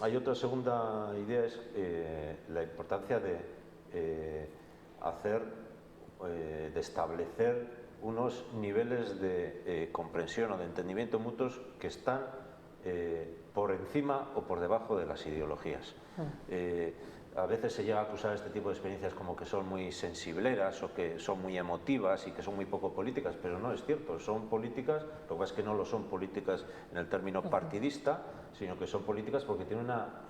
Hay otra segunda idea, es la importancia de de establecer unos niveles de comprensión o de entendimiento mutuos que están por encima o por debajo de las ideologías. A veces se llega a acusar este tipo de experiencias como que son muy sensibleras o que son muy emotivas y que son muy poco políticas, pero no es cierto, son políticas, lo que pasa es que no lo son políticas en el término partidista, sino que son políticas porque tienen una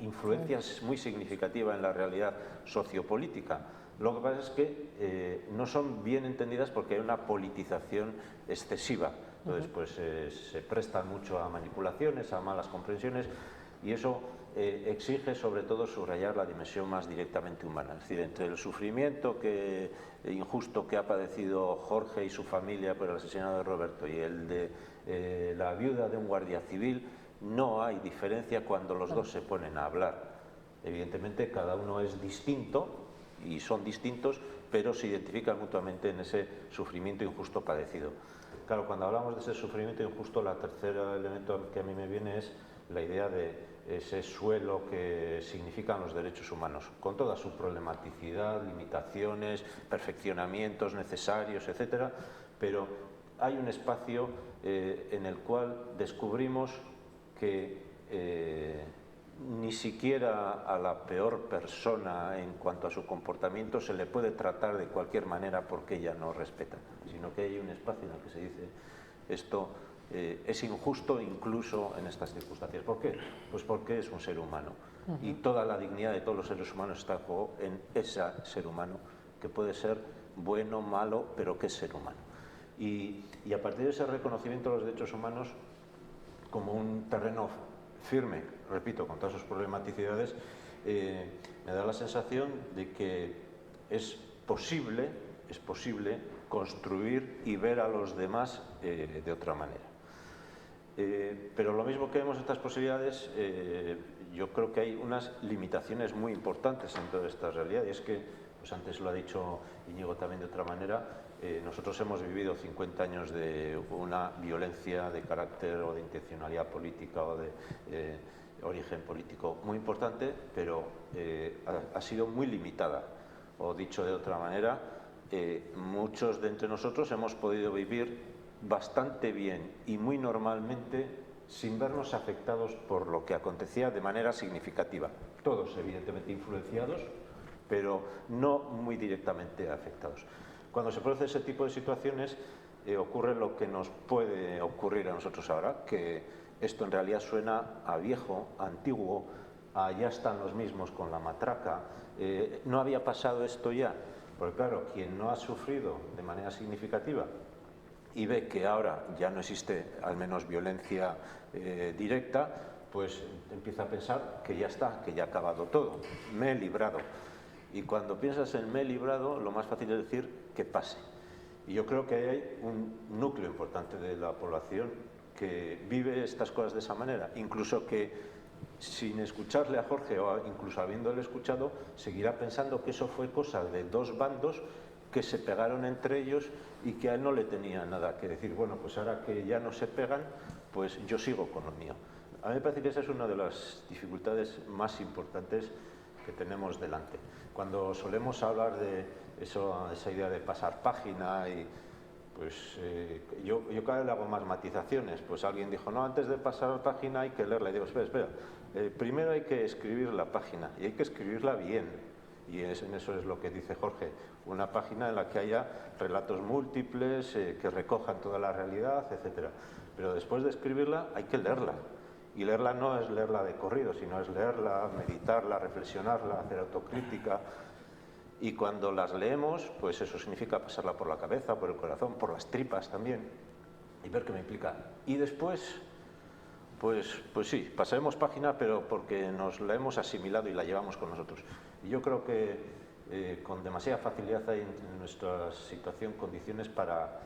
influencia muy significativa en la realidad sociopolítica. Lo que pasa es que no son bien entendidas porque hay una politización excesiva. Entonces, pues se prestan mucho a manipulaciones, a malas comprensiones, y eso exige sobre todo subrayar la dimensión más directamente humana. Es decir, entre el sufrimiento injusto que ha padecido Jorge y su familia por el asesinato de Roberto y el de la viuda de un guardia civil, no hay diferencia cuando los dos se ponen a hablar. Evidentemente, cada uno es distinto y son distintos, pero se identifican mutuamente en ese sufrimiento injusto padecido. Claro, cuando hablamos de ese sufrimiento injusto, el tercer elemento que a mí me viene es la idea de ese suelo que significan los derechos humanos, con toda su problematicidad, limitaciones, perfeccionamientos necesarios, etcétera, pero hay un espacio en el cual descubrimos que ni siquiera a la peor persona en cuanto a su comportamiento se le puede tratar de cualquier manera porque ella no respeta, sino que hay un espacio en el que se dice esto es injusto incluso en estas circunstancias. ¿Por qué? Pues porque es un ser humano y toda la dignidad de todos los seres humanos está en juego en ese ser humano que puede ser bueno, malo, pero que es ser humano. Y a partir de ese reconocimiento de los derechos humanos como un terreno firme, repito, con todas sus problematicidades, me da la sensación de que es posible construir y ver a los demás de otra manera. Pero lo mismo que vemos estas posibilidades, yo creo que hay unas limitaciones muy importantes en toda esta realidad, y es que, pues antes lo ha dicho Íñigo también de otra manera, nosotros hemos vivido 50 años de una violencia de carácter o de intencionalidad política o de origen político muy importante, pero ha sido muy limitada. O dicho de otra manera, muchos de entre nosotros hemos podido vivir bastante bien y muy normalmente sin vernos afectados por lo que acontecía de manera significativa. Todos evidentemente influenciados, pero no muy directamente afectados. Cuando se produce ese tipo de situaciones ocurre lo que nos puede ocurrir a nosotros ahora, que esto en realidad suena a viejo, a antiguo, a ya están los mismos con la matraca. No había pasado esto ya, porque claro, quien no ha sufrido de manera significativa y ve que ahora ya no existe al menos violencia directa, pues empieza a pensar que ya está, que ya ha acabado todo, me he librado. Y cuando piensas en me he librado, lo más fácil es decir que pase. Y yo creo que hay un núcleo importante de la población que vive estas cosas de esa manera, incluso que sin escucharle a Jorge o incluso habiéndole escuchado, seguirá pensando que eso fue cosa de dos bandos que se pegaron entre ellos y que a él no le tenía nada que decir. Bueno, pues ahora que ya no se pegan, pues yo sigo con lo mío. A mí me parece que esa es una de las dificultades más importantes que tenemos delante. Cuando solemos hablar de esa idea de pasar página, y pues yo cada vez le hago más matizaciones. Pues alguien dijo, no, antes de pasar página hay que leerla. Y digo, espera, primero hay que escribir la página y hay que escribirla bien. Y en eso es lo que dice Jorge, una página en la que haya relatos múltiples, que recojan toda la realidad, etcétera. Pero después de escribirla hay que leerla. Y leerla no es leerla de corrido, sino es leerla, meditarla, reflexionarla, hacer autocrítica. Y cuando las leemos, pues eso significa pasarla por la cabeza, por el corazón, por las tripas también, y ver qué me implica. Y después, pues sí, pasaremos página, pero porque nos la hemos asimilado y la llevamos con nosotros. Y yo creo que con demasiada facilidad hay en nuestra situación condiciones para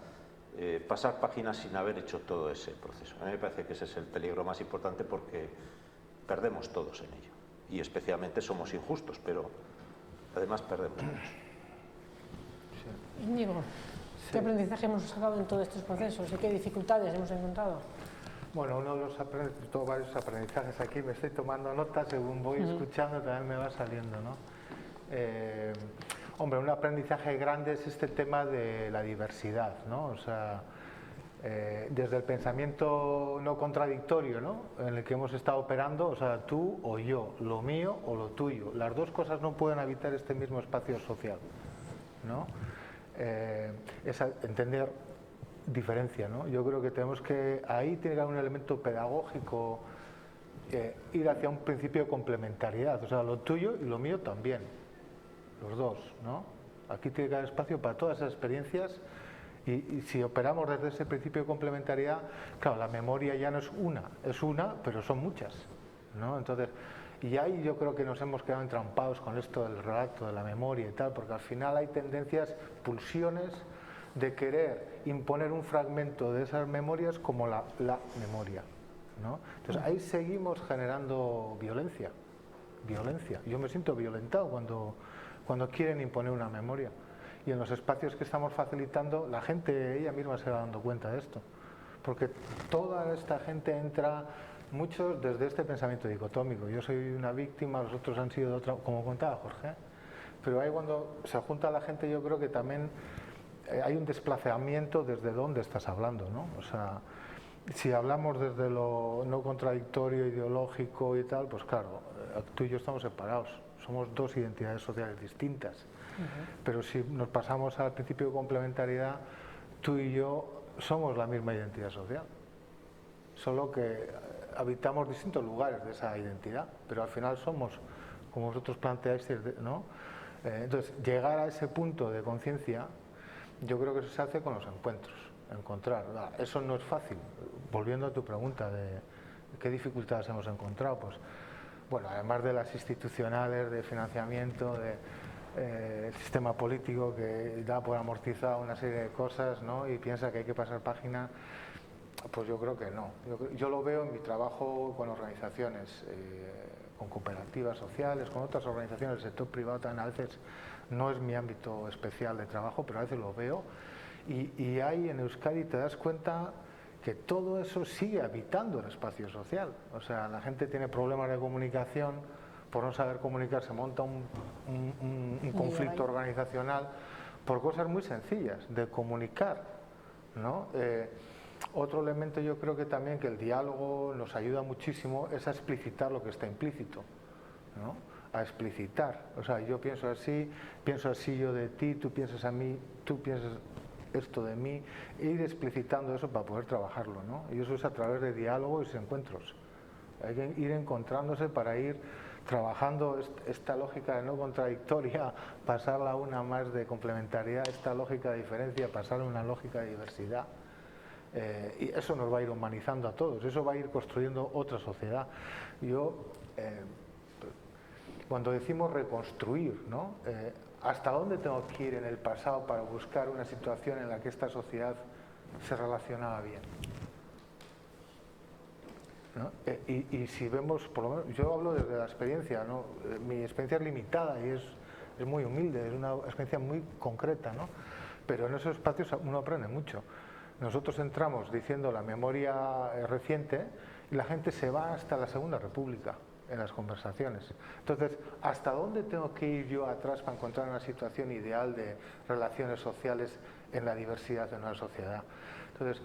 pasar páginas sin haber hecho todo ese proceso. A mí me parece que ese es el peligro más importante porque perdemos todos en ello. Y especialmente somos injustos, pero además perdemos mucho. Íñigo, ¿qué aprendizaje hemos sacado en todos estos procesos y qué dificultades hemos encontrado? Bueno, uno de los aprendizajes, tengo varios aprendizajes aquí, me estoy tomando notas, según voy escuchando también me va saliendo, ¿no? Hombre, un aprendizaje grande es este tema de la diversidad, ¿no? O sea, desde el pensamiento no contradictorio, ¿no?, en el que hemos estado operando, o sea, tú o yo, lo mío o lo tuyo, las dos cosas no pueden habitar este mismo espacio social, ¿no? Es entender diferencia, ¿no? Yo creo que tenemos que, ahí tiene que haber un elemento pedagógico, ir hacia un principio de complementariedad, o sea, lo tuyo y lo mío también, los dos, ¿no? Aquí tiene que haber espacio para todas esas experiencias. Y si operamos desde ese principio de complementariedad, claro, la memoria ya no es una, pero son muchas, ¿no? Entonces, y ahí yo creo que nos hemos quedado entrampados con esto del relato, de la memoria y tal, porque al final hay tendencias, pulsiones de querer imponer un fragmento de esas memorias como la memoria, ¿no? Entonces ahí seguimos generando violencia. Yo me siento violentado cuando quieren imponer una memoria. Y en los espacios que estamos facilitando, la gente ella misma se va dando cuenta de esto. Porque toda esta gente entra, muchos desde este pensamiento dicotómico. Yo soy una víctima, los otros han sido de otra, como contaba Jorge. Pero ahí cuando se junta la gente, yo creo que también hay un desplazamiento desde dónde estás hablando, ¿no? O sea, Si hablamos desde lo no contradictorio, ideológico y tal, pues claro, tú y yo estamos separados, somos dos identidades sociales distintas. Pero si nos pasamos al principio de complementariedad, tú y yo somos la misma identidad social, solo que habitamos distintos lugares de esa identidad, pero al final somos, como vosotros planteáis, ¿no? Entonces, llegar a ese punto de conciencia, yo creo que eso se hace con los encuentros, encontrar. Eso no es fácil. Volviendo a tu pregunta de qué dificultades hemos encontrado, pues, bueno, además de las institucionales, de financiamiento, el sistema político que da por amortizado una serie de cosas, ¿no? Y piensa que hay que pasar página, pues yo creo que no. Yo lo veo en mi trabajo con organizaciones, con cooperativas sociales, con otras organizaciones del sector privado, también a veces no es mi ámbito especial de trabajo, pero a veces lo veo. Y hay en Euskadi, te das cuenta que todo eso sigue habitando el espacio social. O sea, la gente tiene problemas de comunicación, por no saber comunicar se monta un conflicto organizacional por cosas muy sencillas, de comunicar, ¿no? Otro elemento yo creo que también que el diálogo nos ayuda muchísimo es a explicitar lo que está implícito, ¿no? A explicitar, o sea, yo pienso así yo de ti, tú piensas a mí, tú piensas esto de mí, e ir explicitando eso para poder trabajarlo, ¿no? Y eso es a través de diálogos y encuentros. Hay que ir encontrándose para ir trabajando esta lógica de no contradictoria, pasarla a una más de complementariedad, esta lógica de diferencia, pasarla a una lógica de diversidad. Y eso nos va a ir humanizando a todos, eso va a ir construyendo otra sociedad. Cuando decimos reconstruir, ¿no? ¿Hasta dónde tengo que ir en el pasado para buscar una situación en la que esta sociedad se relacionaba bien? ¿No? Y si vemos, por lo menos, yo hablo desde la experiencia, ¿no? Mi experiencia es limitada y es muy humilde, es una experiencia muy concreta, ¿no? Pero en esos espacios uno aprende mucho. Nosotros entramos diciendo la memoria reciente y la gente se va hasta la Segunda República en las conversaciones. Entonces, ¿hasta dónde tengo que ir yo atrás para encontrar una situación ideal de relaciones sociales en la diversidad de una sociedad? Entonces,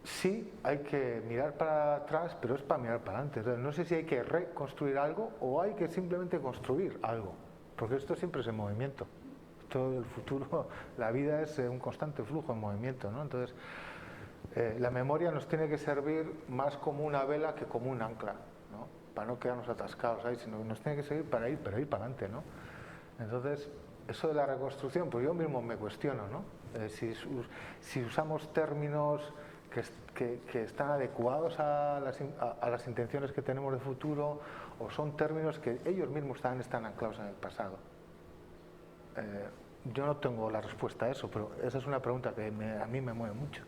sí, hay que mirar para atrás, pero es para mirar para adelante. Entonces, no sé si hay que reconstruir algo o hay que simplemente construir algo, porque esto siempre es en movimiento. Todo el futuro, la vida es un constante flujo en movimiento, ¿no? Entonces, la memoria nos tiene que servir más como una vela que como un ancla, ¿no? Para no quedarnos atascados ahí, sino que nos tiene que servir para ir para adelante, ¿no? Entonces, eso de la reconstrucción, pues yo mismo me cuestiono, ¿no? Si usamos términos que están adecuados a las intenciones que tenemos de futuro, o son términos que ellos mismos también están anclados en el pasado. Yo no tengo la respuesta a eso, pero esa es una pregunta que a mí me mueve mucho.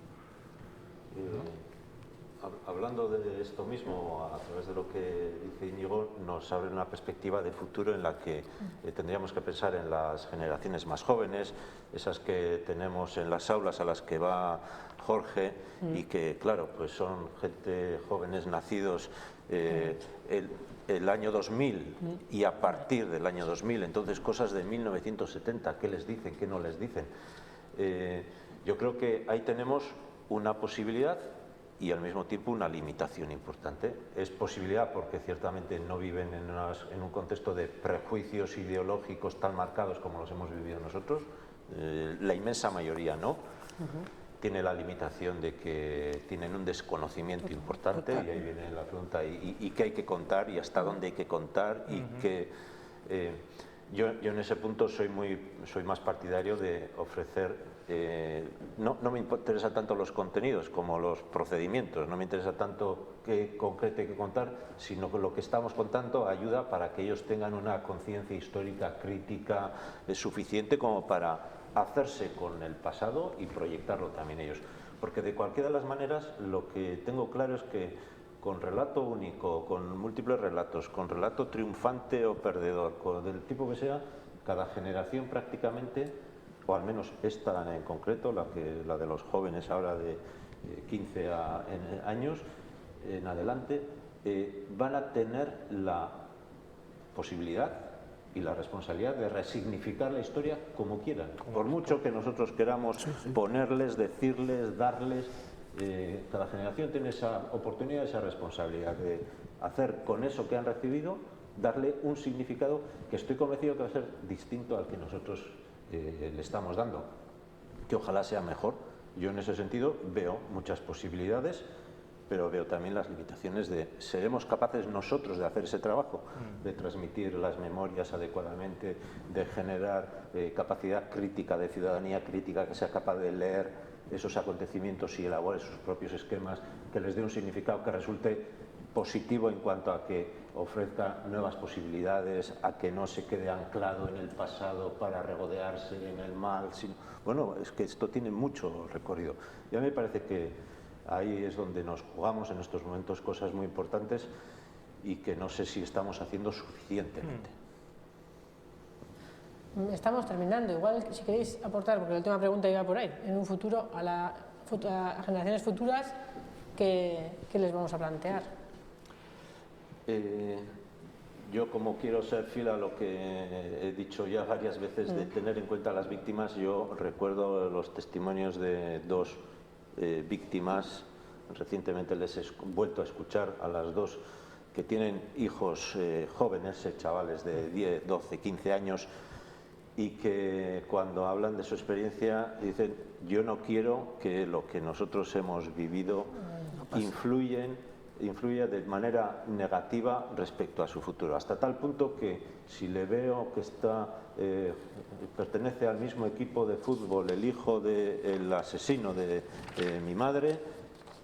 Hablando de esto mismo, a través de lo que dice Íñigo, nos abre una perspectiva de futuro en la que tendríamos que pensar en las generaciones más jóvenes, esas que tenemos en las aulas a las que va Jorge, y que, claro, pues son gente jóvenes nacidos el año 2000 y a partir del año 2000, entonces cosas de 1970, ¿qué les dicen, qué no les dicen? Yo creo que ahí tenemos una posibilidad y al mismo tiempo una limitación importante. Es posibilidad porque ciertamente no viven en un contexto de prejuicios ideológicos tan marcados como los hemos vivido nosotros, la inmensa mayoría no. Tiene la limitación de que tienen un desconocimiento importante, y ahí viene la pregunta, ¿y qué hay que contar? ¿Y hasta dónde hay que contar? Y que yo en ese punto soy más partidario de ofrecer, no me interesan tanto los contenidos como los procedimientos, no me interesa tanto qué concreto hay que contar, sino que lo que estamos contando ayuda para que ellos tengan una conciencia histórica crítica suficiente como para hacerse con el pasado y proyectarlo también ellos. Porque de cualquiera de las maneras lo que tengo claro es que con relato único, con múltiples relatos, con relato triunfante o perdedor, del tipo que sea, cada generación prácticamente, o al menos esta en concreto, la de los jóvenes ahora de 15 años en adelante, van a tener la posibilidad y la responsabilidad de resignificar la historia como quieran, por mucho que nosotros queramos ponerles, decirles, darles, cada generación tiene esa oportunidad, esa responsabilidad de hacer con eso que han recibido, darle un significado que estoy convencido que va a ser distinto al que nosotros le estamos dando, que ojalá sea mejor. Yo en ese sentido veo muchas posibilidades, pero veo también las limitaciones de seremos capaces nosotros de hacer ese trabajo, de transmitir las memorias adecuadamente, de generar capacidad crítica, de ciudadanía crítica, que sea capaz de leer esos acontecimientos y elabore sus propios esquemas, que les dé un significado que resulte positivo en cuanto a que ofrezca nuevas posibilidades, a que no se quede anclado en el pasado para regodearse en el mal, sino, bueno, es que esto tiene mucho recorrido. Y a mí me parece que ahí es donde nos jugamos en estos momentos cosas muy importantes y que no sé si estamos haciendo suficientemente. Estamos terminando. Igual, si queréis aportar, porque la última pregunta iba por ahí, en un futuro, a generaciones futuras, ¿qué les vamos a plantear? Yo, como quiero ser fiel a lo que he dicho ya varias veces de tener en cuenta a las víctimas, yo recuerdo los testimonios de dos víctimas. Recientemente les he vuelto a escuchar a las dos, que tienen hijos jóvenes, chavales de 10, 12, 15 años, y que cuando hablan de su experiencia dicen: yo no quiero que lo que nosotros hemos vivido influya de manera negativa respecto a su futuro, hasta tal punto que si le veo que pertenece al mismo equipo de fútbol el hijo del asesino de mi madre,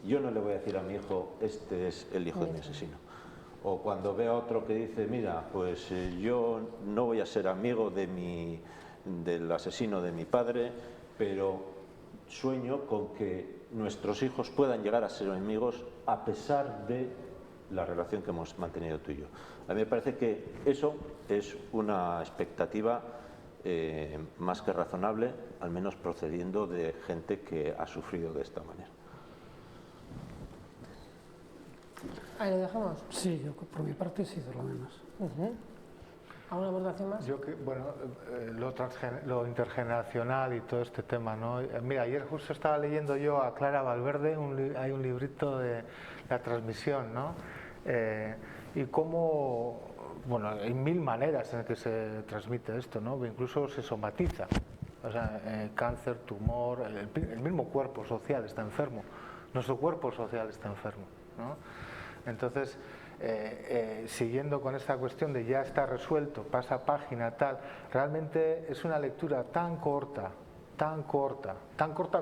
yo no le voy a decir a mi hijo: este es el hijo de mi asesino. O cuando veo a otro que dice: mira, pues yo no voy a ser amigo del asesino de mi padre, pero sueño con que nuestros hijos puedan llegar a ser amigos a pesar de la relación que hemos mantenido tú y yo. A mí me parece que eso es una expectativa más que razonable, al menos procediendo de gente que ha sufrido de esta manera. Ahí lo dejamos. Sí, yo por mi parte sí, por lo menos. ¿Alguna aportación más? Yo bueno, lo intergeneracional y todo este tema, ¿no? Mira, ayer justo estaba leyendo yo a Clara Valverde, hay un librito de la transmisión, ¿no? Y cómo, bueno, hay mil maneras en que se transmite esto, ¿no? Incluso se somatiza. O sea, cáncer, tumor, el mismo cuerpo social está enfermo. Nuestro cuerpo social está enfermo, ¿no? Entonces, siguiendo con esta cuestión de ya está resuelto, pasa página, tal, realmente es una lectura tan corta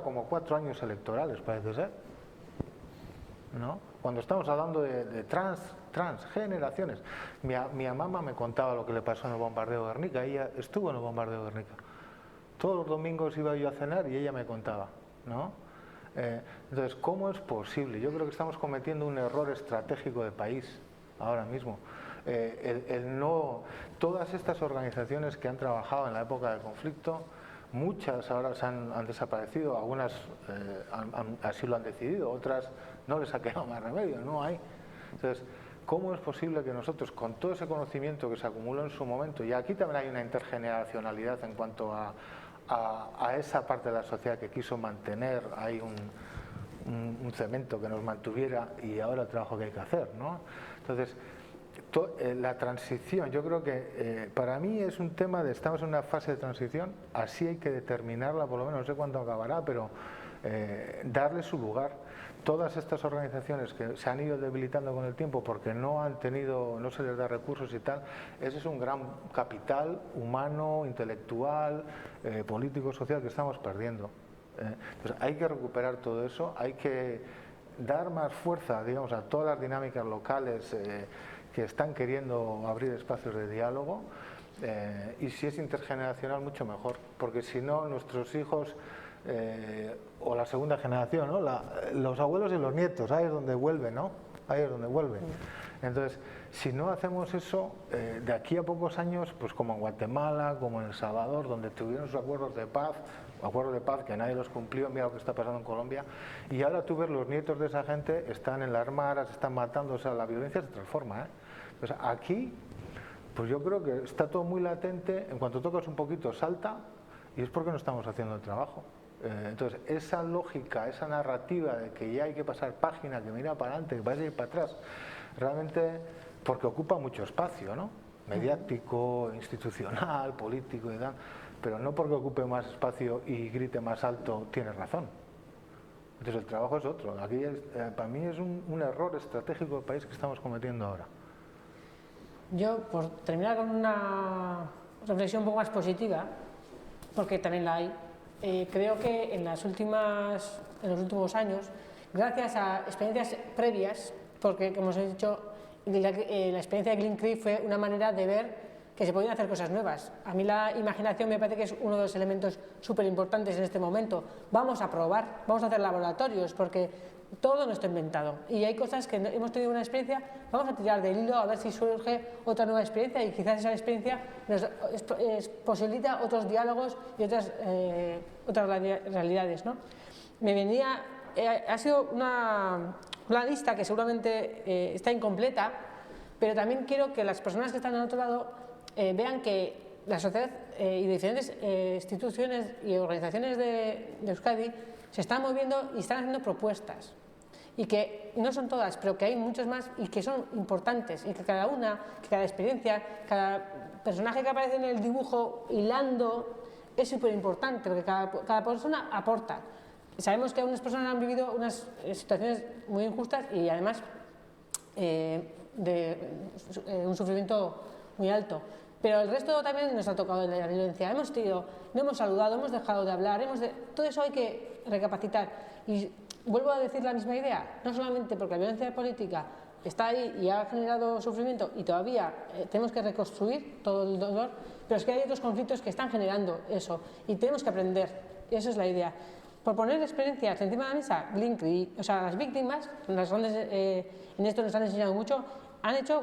como 4 años electorales, parece ser, ¿no? Cuando estamos hablando de transgeneraciones. Mi mamá me contaba lo que le pasó en el bombardeo de Guernica. Ella estuvo en el bombardeo de Guernica. Todos los domingos iba yo a cenar y ella me contaba, ¿no? Entonces, ¿cómo es posible? Yo creo que estamos cometiendo un error estratégico de país ahora mismo. Todas estas organizaciones que han trabajado en la época del conflicto, muchas ahora han desaparecido, algunas así lo han decidido, otras no les ha quedado más remedio, no hay. Entonces, ¿cómo es posible que nosotros, con todo ese conocimiento que se acumuló en su momento, y aquí también hay una intergeneracionalidad en cuanto a esa parte de la sociedad que quiso mantener, hay un cemento que nos mantuviera, y ahora el trabajo que hay que hacer, ¿no? Entonces, la transición, yo creo que para mí es un tema de estamos en una fase de transición, así hay que determinarla, por lo menos no sé cuándo acabará, pero darle su lugar. Todas estas organizaciones que se han ido debilitando con el tiempo porque no se les da recursos y tal, ese es un gran capital humano, intelectual, político, social que estamos perdiendo. Entonces hay que recuperar todo eso, hay que dar más fuerza, digamos, a todas las dinámicas locales que están queriendo abrir espacios de diálogo, y si es intergeneracional mucho mejor, porque si no nuestros hijos o la segunda generación, ¿no? Los abuelos y los nietos, ahí es donde vuelven, ¿no? Ahí es donde vuelven. Entonces, si no hacemos eso, de aquí a pocos años, pues como en Guatemala, como en El Salvador, donde tuvieron sus acuerdos de paz que nadie los cumplió, mira lo que está pasando en Colombia, y ahora tú ves los nietos de esa gente, están en las maras, están matando, o sea, la violencia se transforma, ¿eh? Entonces, aquí, pues yo creo que está todo muy latente, en cuanto tocas un poquito salta, y es porque no estamos haciendo el trabajo. Entonces, esa lógica, esa narrativa de que ya hay que pasar página, que mira para adelante, que vas a ir para atrás, realmente, porque ocupa mucho espacio, ¿no? Mediático, institucional, político y tal, pero no porque ocupe más espacio y grite más alto tiene razón. Entonces el trabajo es otro. Aquí para mí es un error estratégico del país que estamos cometiendo ahora. Yo, por terminar con una reflexión un poco más positiva, porque también la hay, creo que en los últimos años, gracias a experiencias previas, porque como os he dicho, la experiencia de Glen Creek fue una manera de ver que se podían hacer cosas nuevas. A mí la imaginación me parece que es uno de los elementos súper importantes en este momento. Vamos a probar, vamos a hacer laboratorios, porque todo no está inventado. Y hay cosas que hemos tenido una experiencia, vamos a tirar del hilo a ver si surge otra nueva experiencia y quizás esa experiencia nos posibilita otros diálogos y otras realidades, ¿no? Ha sido una lista que seguramente está incompleta, pero también quiero que las personas que están al otro lado vean que la sociedad y diferentes instituciones y organizaciones de Euskadi se están moviendo y están haciendo propuestas, y que no son todas, pero que hay muchas más y que son importantes, y que cada experiencia, cada personaje que aparece en el dibujo hilando es súper importante, porque cada persona aporta. Sabemos que algunas personas han vivido unas situaciones muy injustas y además de un sufrimiento muy alto, pero el resto también nos ha tocado de la violencia. No hemos saludado, hemos dejado de hablar, todo eso hay que recapacitar. Y vuelvo a decir la misma idea, no solamente porque la violencia política está ahí y ha generado sufrimiento y todavía tenemos que reconstruir todo el dolor, pero es que hay otros conflictos que están generando eso y tenemos que aprender, y eso es la idea. Por poner experiencias encima de la mesa, Glen Creek, o sea, las víctimas, las grandes, en esto nos han enseñado mucho, han hecho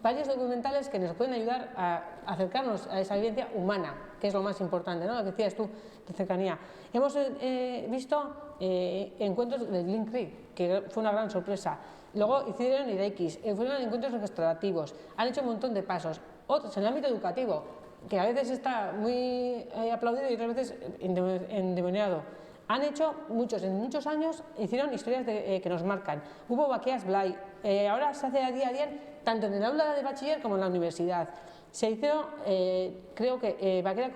varios documentales que nos pueden ayudar a acercarnos a esa vivencia humana, que es lo más importante, ¿no? Lo que decías tú, de cercanía. Hemos visto encuentros de Glen Creek, que fue una gran sorpresa. Luego hicieron IDX, fueron encuentros restaurativos, han hecho un montón de pasos. Otros en el ámbito educativo, que a veces está muy aplaudido y otras veces endemoniado. Han hecho muchos, en muchos años hicieron historias que nos marcan. Hubo Bakeas Blay, ahora se hace a día tanto en el aula de bachiller como en la universidad. Se hicieron, creo que Bakeak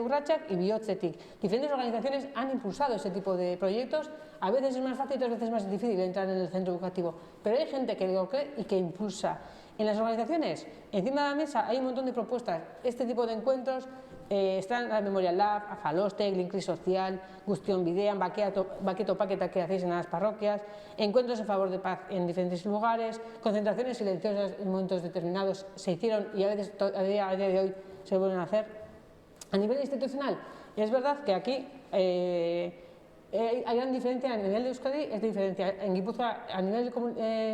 Urratsak y Bihotzetik. Diferentes organizaciones han impulsado ese tipo de proyectos. A veces es más fácil y otras veces es más difícil entrar en el centro educativo. Pero hay gente que lo cree y que impulsa. En las organizaciones, encima de la mesa hay un montón de propuestas. Este tipo de encuentros están la Memorial Lab, Afaloste, Glen Creek Social, Guztion Bidean, Baqueto Paqueta que hacéis en las parroquias, encuentros en favor de paz en diferentes lugares, concentraciones silenciosas en momentos determinados se hicieron y a veces a día de hoy se vuelven a hacer. A nivel institucional, es verdad que aquí hay gran diferencia, a nivel de Euskadi es diferencia. En Guipúzcoa a nivel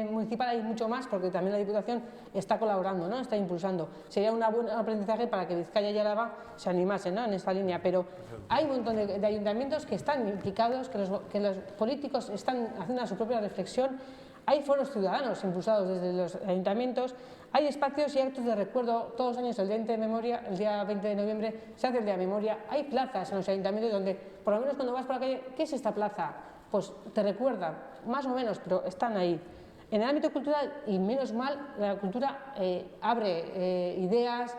municipal hay mucho más porque también la Diputación está colaborando, ¿no? Está impulsando. Sería un buen aprendizaje para que Vizcaya y Álava se animasen, ¿no? En esta línea, pero hay un montón de ayuntamientos que están implicados, que los políticos están haciendo su propia reflexión. Hay foros ciudadanos impulsados desde los ayuntamientos, hay espacios y actos de recuerdo. Todos los años el Día de Memoria, el día 20 de noviembre, se hace el Día de Memoria. Hay plazas en los ayuntamientos donde, por lo menos cuando vas por la calle, ¿qué es esta plaza? Pues te recuerda, más o menos, pero están ahí. En el ámbito cultural, y menos mal, la cultura abre ideas,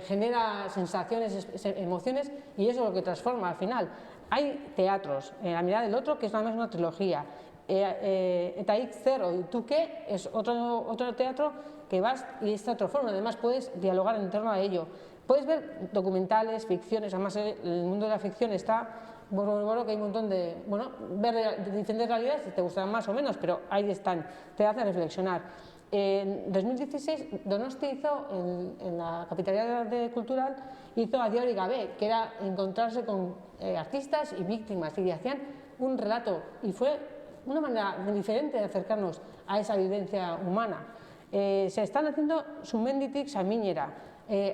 genera sensaciones, emociones, y eso es lo que transforma al final. Hay teatros, La mirada del otro, que es nada más una trilogía. Etaik Zer o ¿Tú qué? Es otro teatro que vas y es otra forma, además puedes dialogar en torno a ello. Puedes ver documentales, ficciones, además el mundo de la ficción está, bueno, que hay un montón de, ver diferentes realidades, te gustarán más o menos, pero ahí están, te hacen reflexionar. En 2016 Donosti hizo, en la Capitalidad Cultural, hizo Adiori Gabe, que era encontrarse con artistas y víctimas, y hacían un relato, y fue una manera diferente de acercarnos a esa vivencia humana. Se están haciendo Sumenditik Saminera,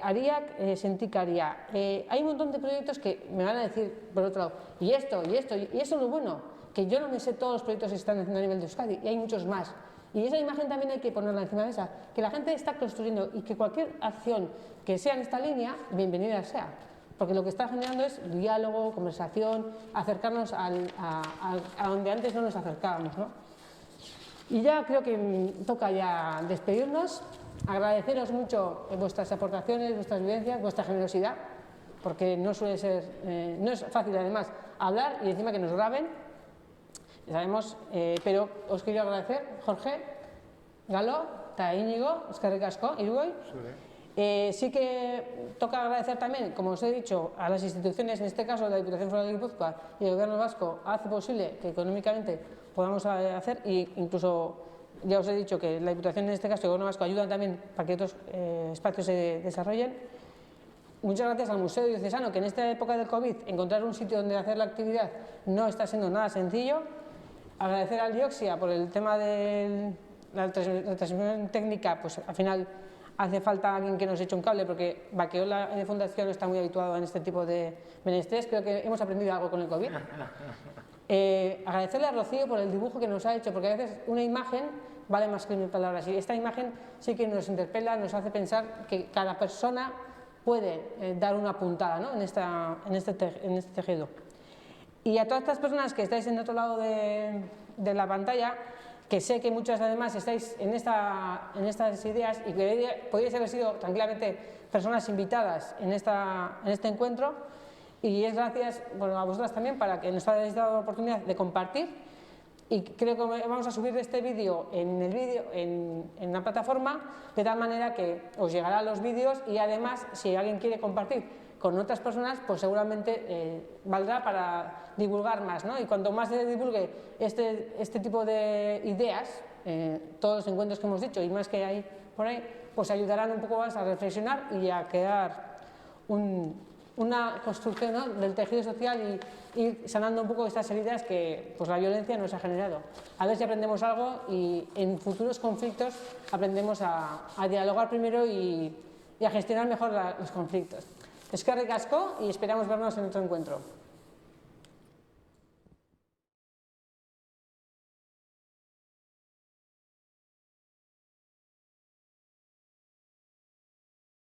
Ariak Sentikaria. Hay un montón de proyectos que me van a decir, por otro lado, y esto es lo bueno, que yo no me sé todos los proyectos que se están haciendo a nivel de Euskadi, y hay muchos más. Y esa imagen también hay que ponerla encima de esa, que la gente está construyendo y que cualquier acción que sea en esta línea, bienvenida sea. porque lo que está generando es diálogo, conversación, acercarnos a donde antes no nos acercábamos, ¿no? Y ya creo que toca ya despedirnos, agradeceros mucho vuestras aportaciones, vuestras vivencias, vuestra generosidad, porque no suele ser, no es fácil además hablar y encima que nos graben, sabemos, pero os quiero agradecer, Jorge, Galo, eta Íñigo, eskerrik asko, Irugoi. Sí que toca agradecer también, como os he dicho, a las instituciones, en este caso la Diputación Foral de Guipúzcoa y el Gobierno vasco, hace posible que económicamente podamos hacer, e incluso ya os he dicho que la Diputación en este caso y el Gobierno vasco ayudan también para que otros espacios se desarrollen. Muchas gracias al Museo Diocesano, que en esta época del COVID encontrar un sitio donde hacer la actividad no está siendo nada sencillo. Agradecer al Dioxia por el tema de la transmisión técnica, pues al final hace falta alguien que nos eche un cable, porque Baqueola de Fundación no está muy habituado en este tipo de menesteres. Creo que hemos aprendido algo con el COVID. Agradecerle a Rocío por el dibujo que nos ha hecho, porque a veces una imagen vale más que 1000 palabras, y esta imagen sí que nos interpela, nos hace pensar que cada persona puede dar una puntada, ¿no? en este tejido. Y a todas estas personas que estáis en otro lado de la pantalla, que sé que muchas además estáis en estas ideas y que podríais haber sido tranquilamente personas invitadas en este encuentro, y es gracias, bueno, a vosotras también, para que nos hayáis dado la oportunidad de compartir, y creo que vamos a subir este vídeo en la plataforma, de tal manera que os llegarán los vídeos, y además si alguien quiere compartir con otras personas, pues seguramente valdrá para divulgar más, ¿no? Y cuanto más se divulgue este tipo de ideas, todos los encuentros que hemos dicho y más que hay por ahí, pues ayudarán un poco más a reflexionar y a crear una construcción, ¿no?, del tejido social y ir sanando un poco estas heridas que pues la violencia nos ha generado. A ver si aprendemos algo y en futuros conflictos aprendemos a dialogar primero y a gestionar mejor los conflictos. Eskerrik asko y esperamos vernos en otro encuentro.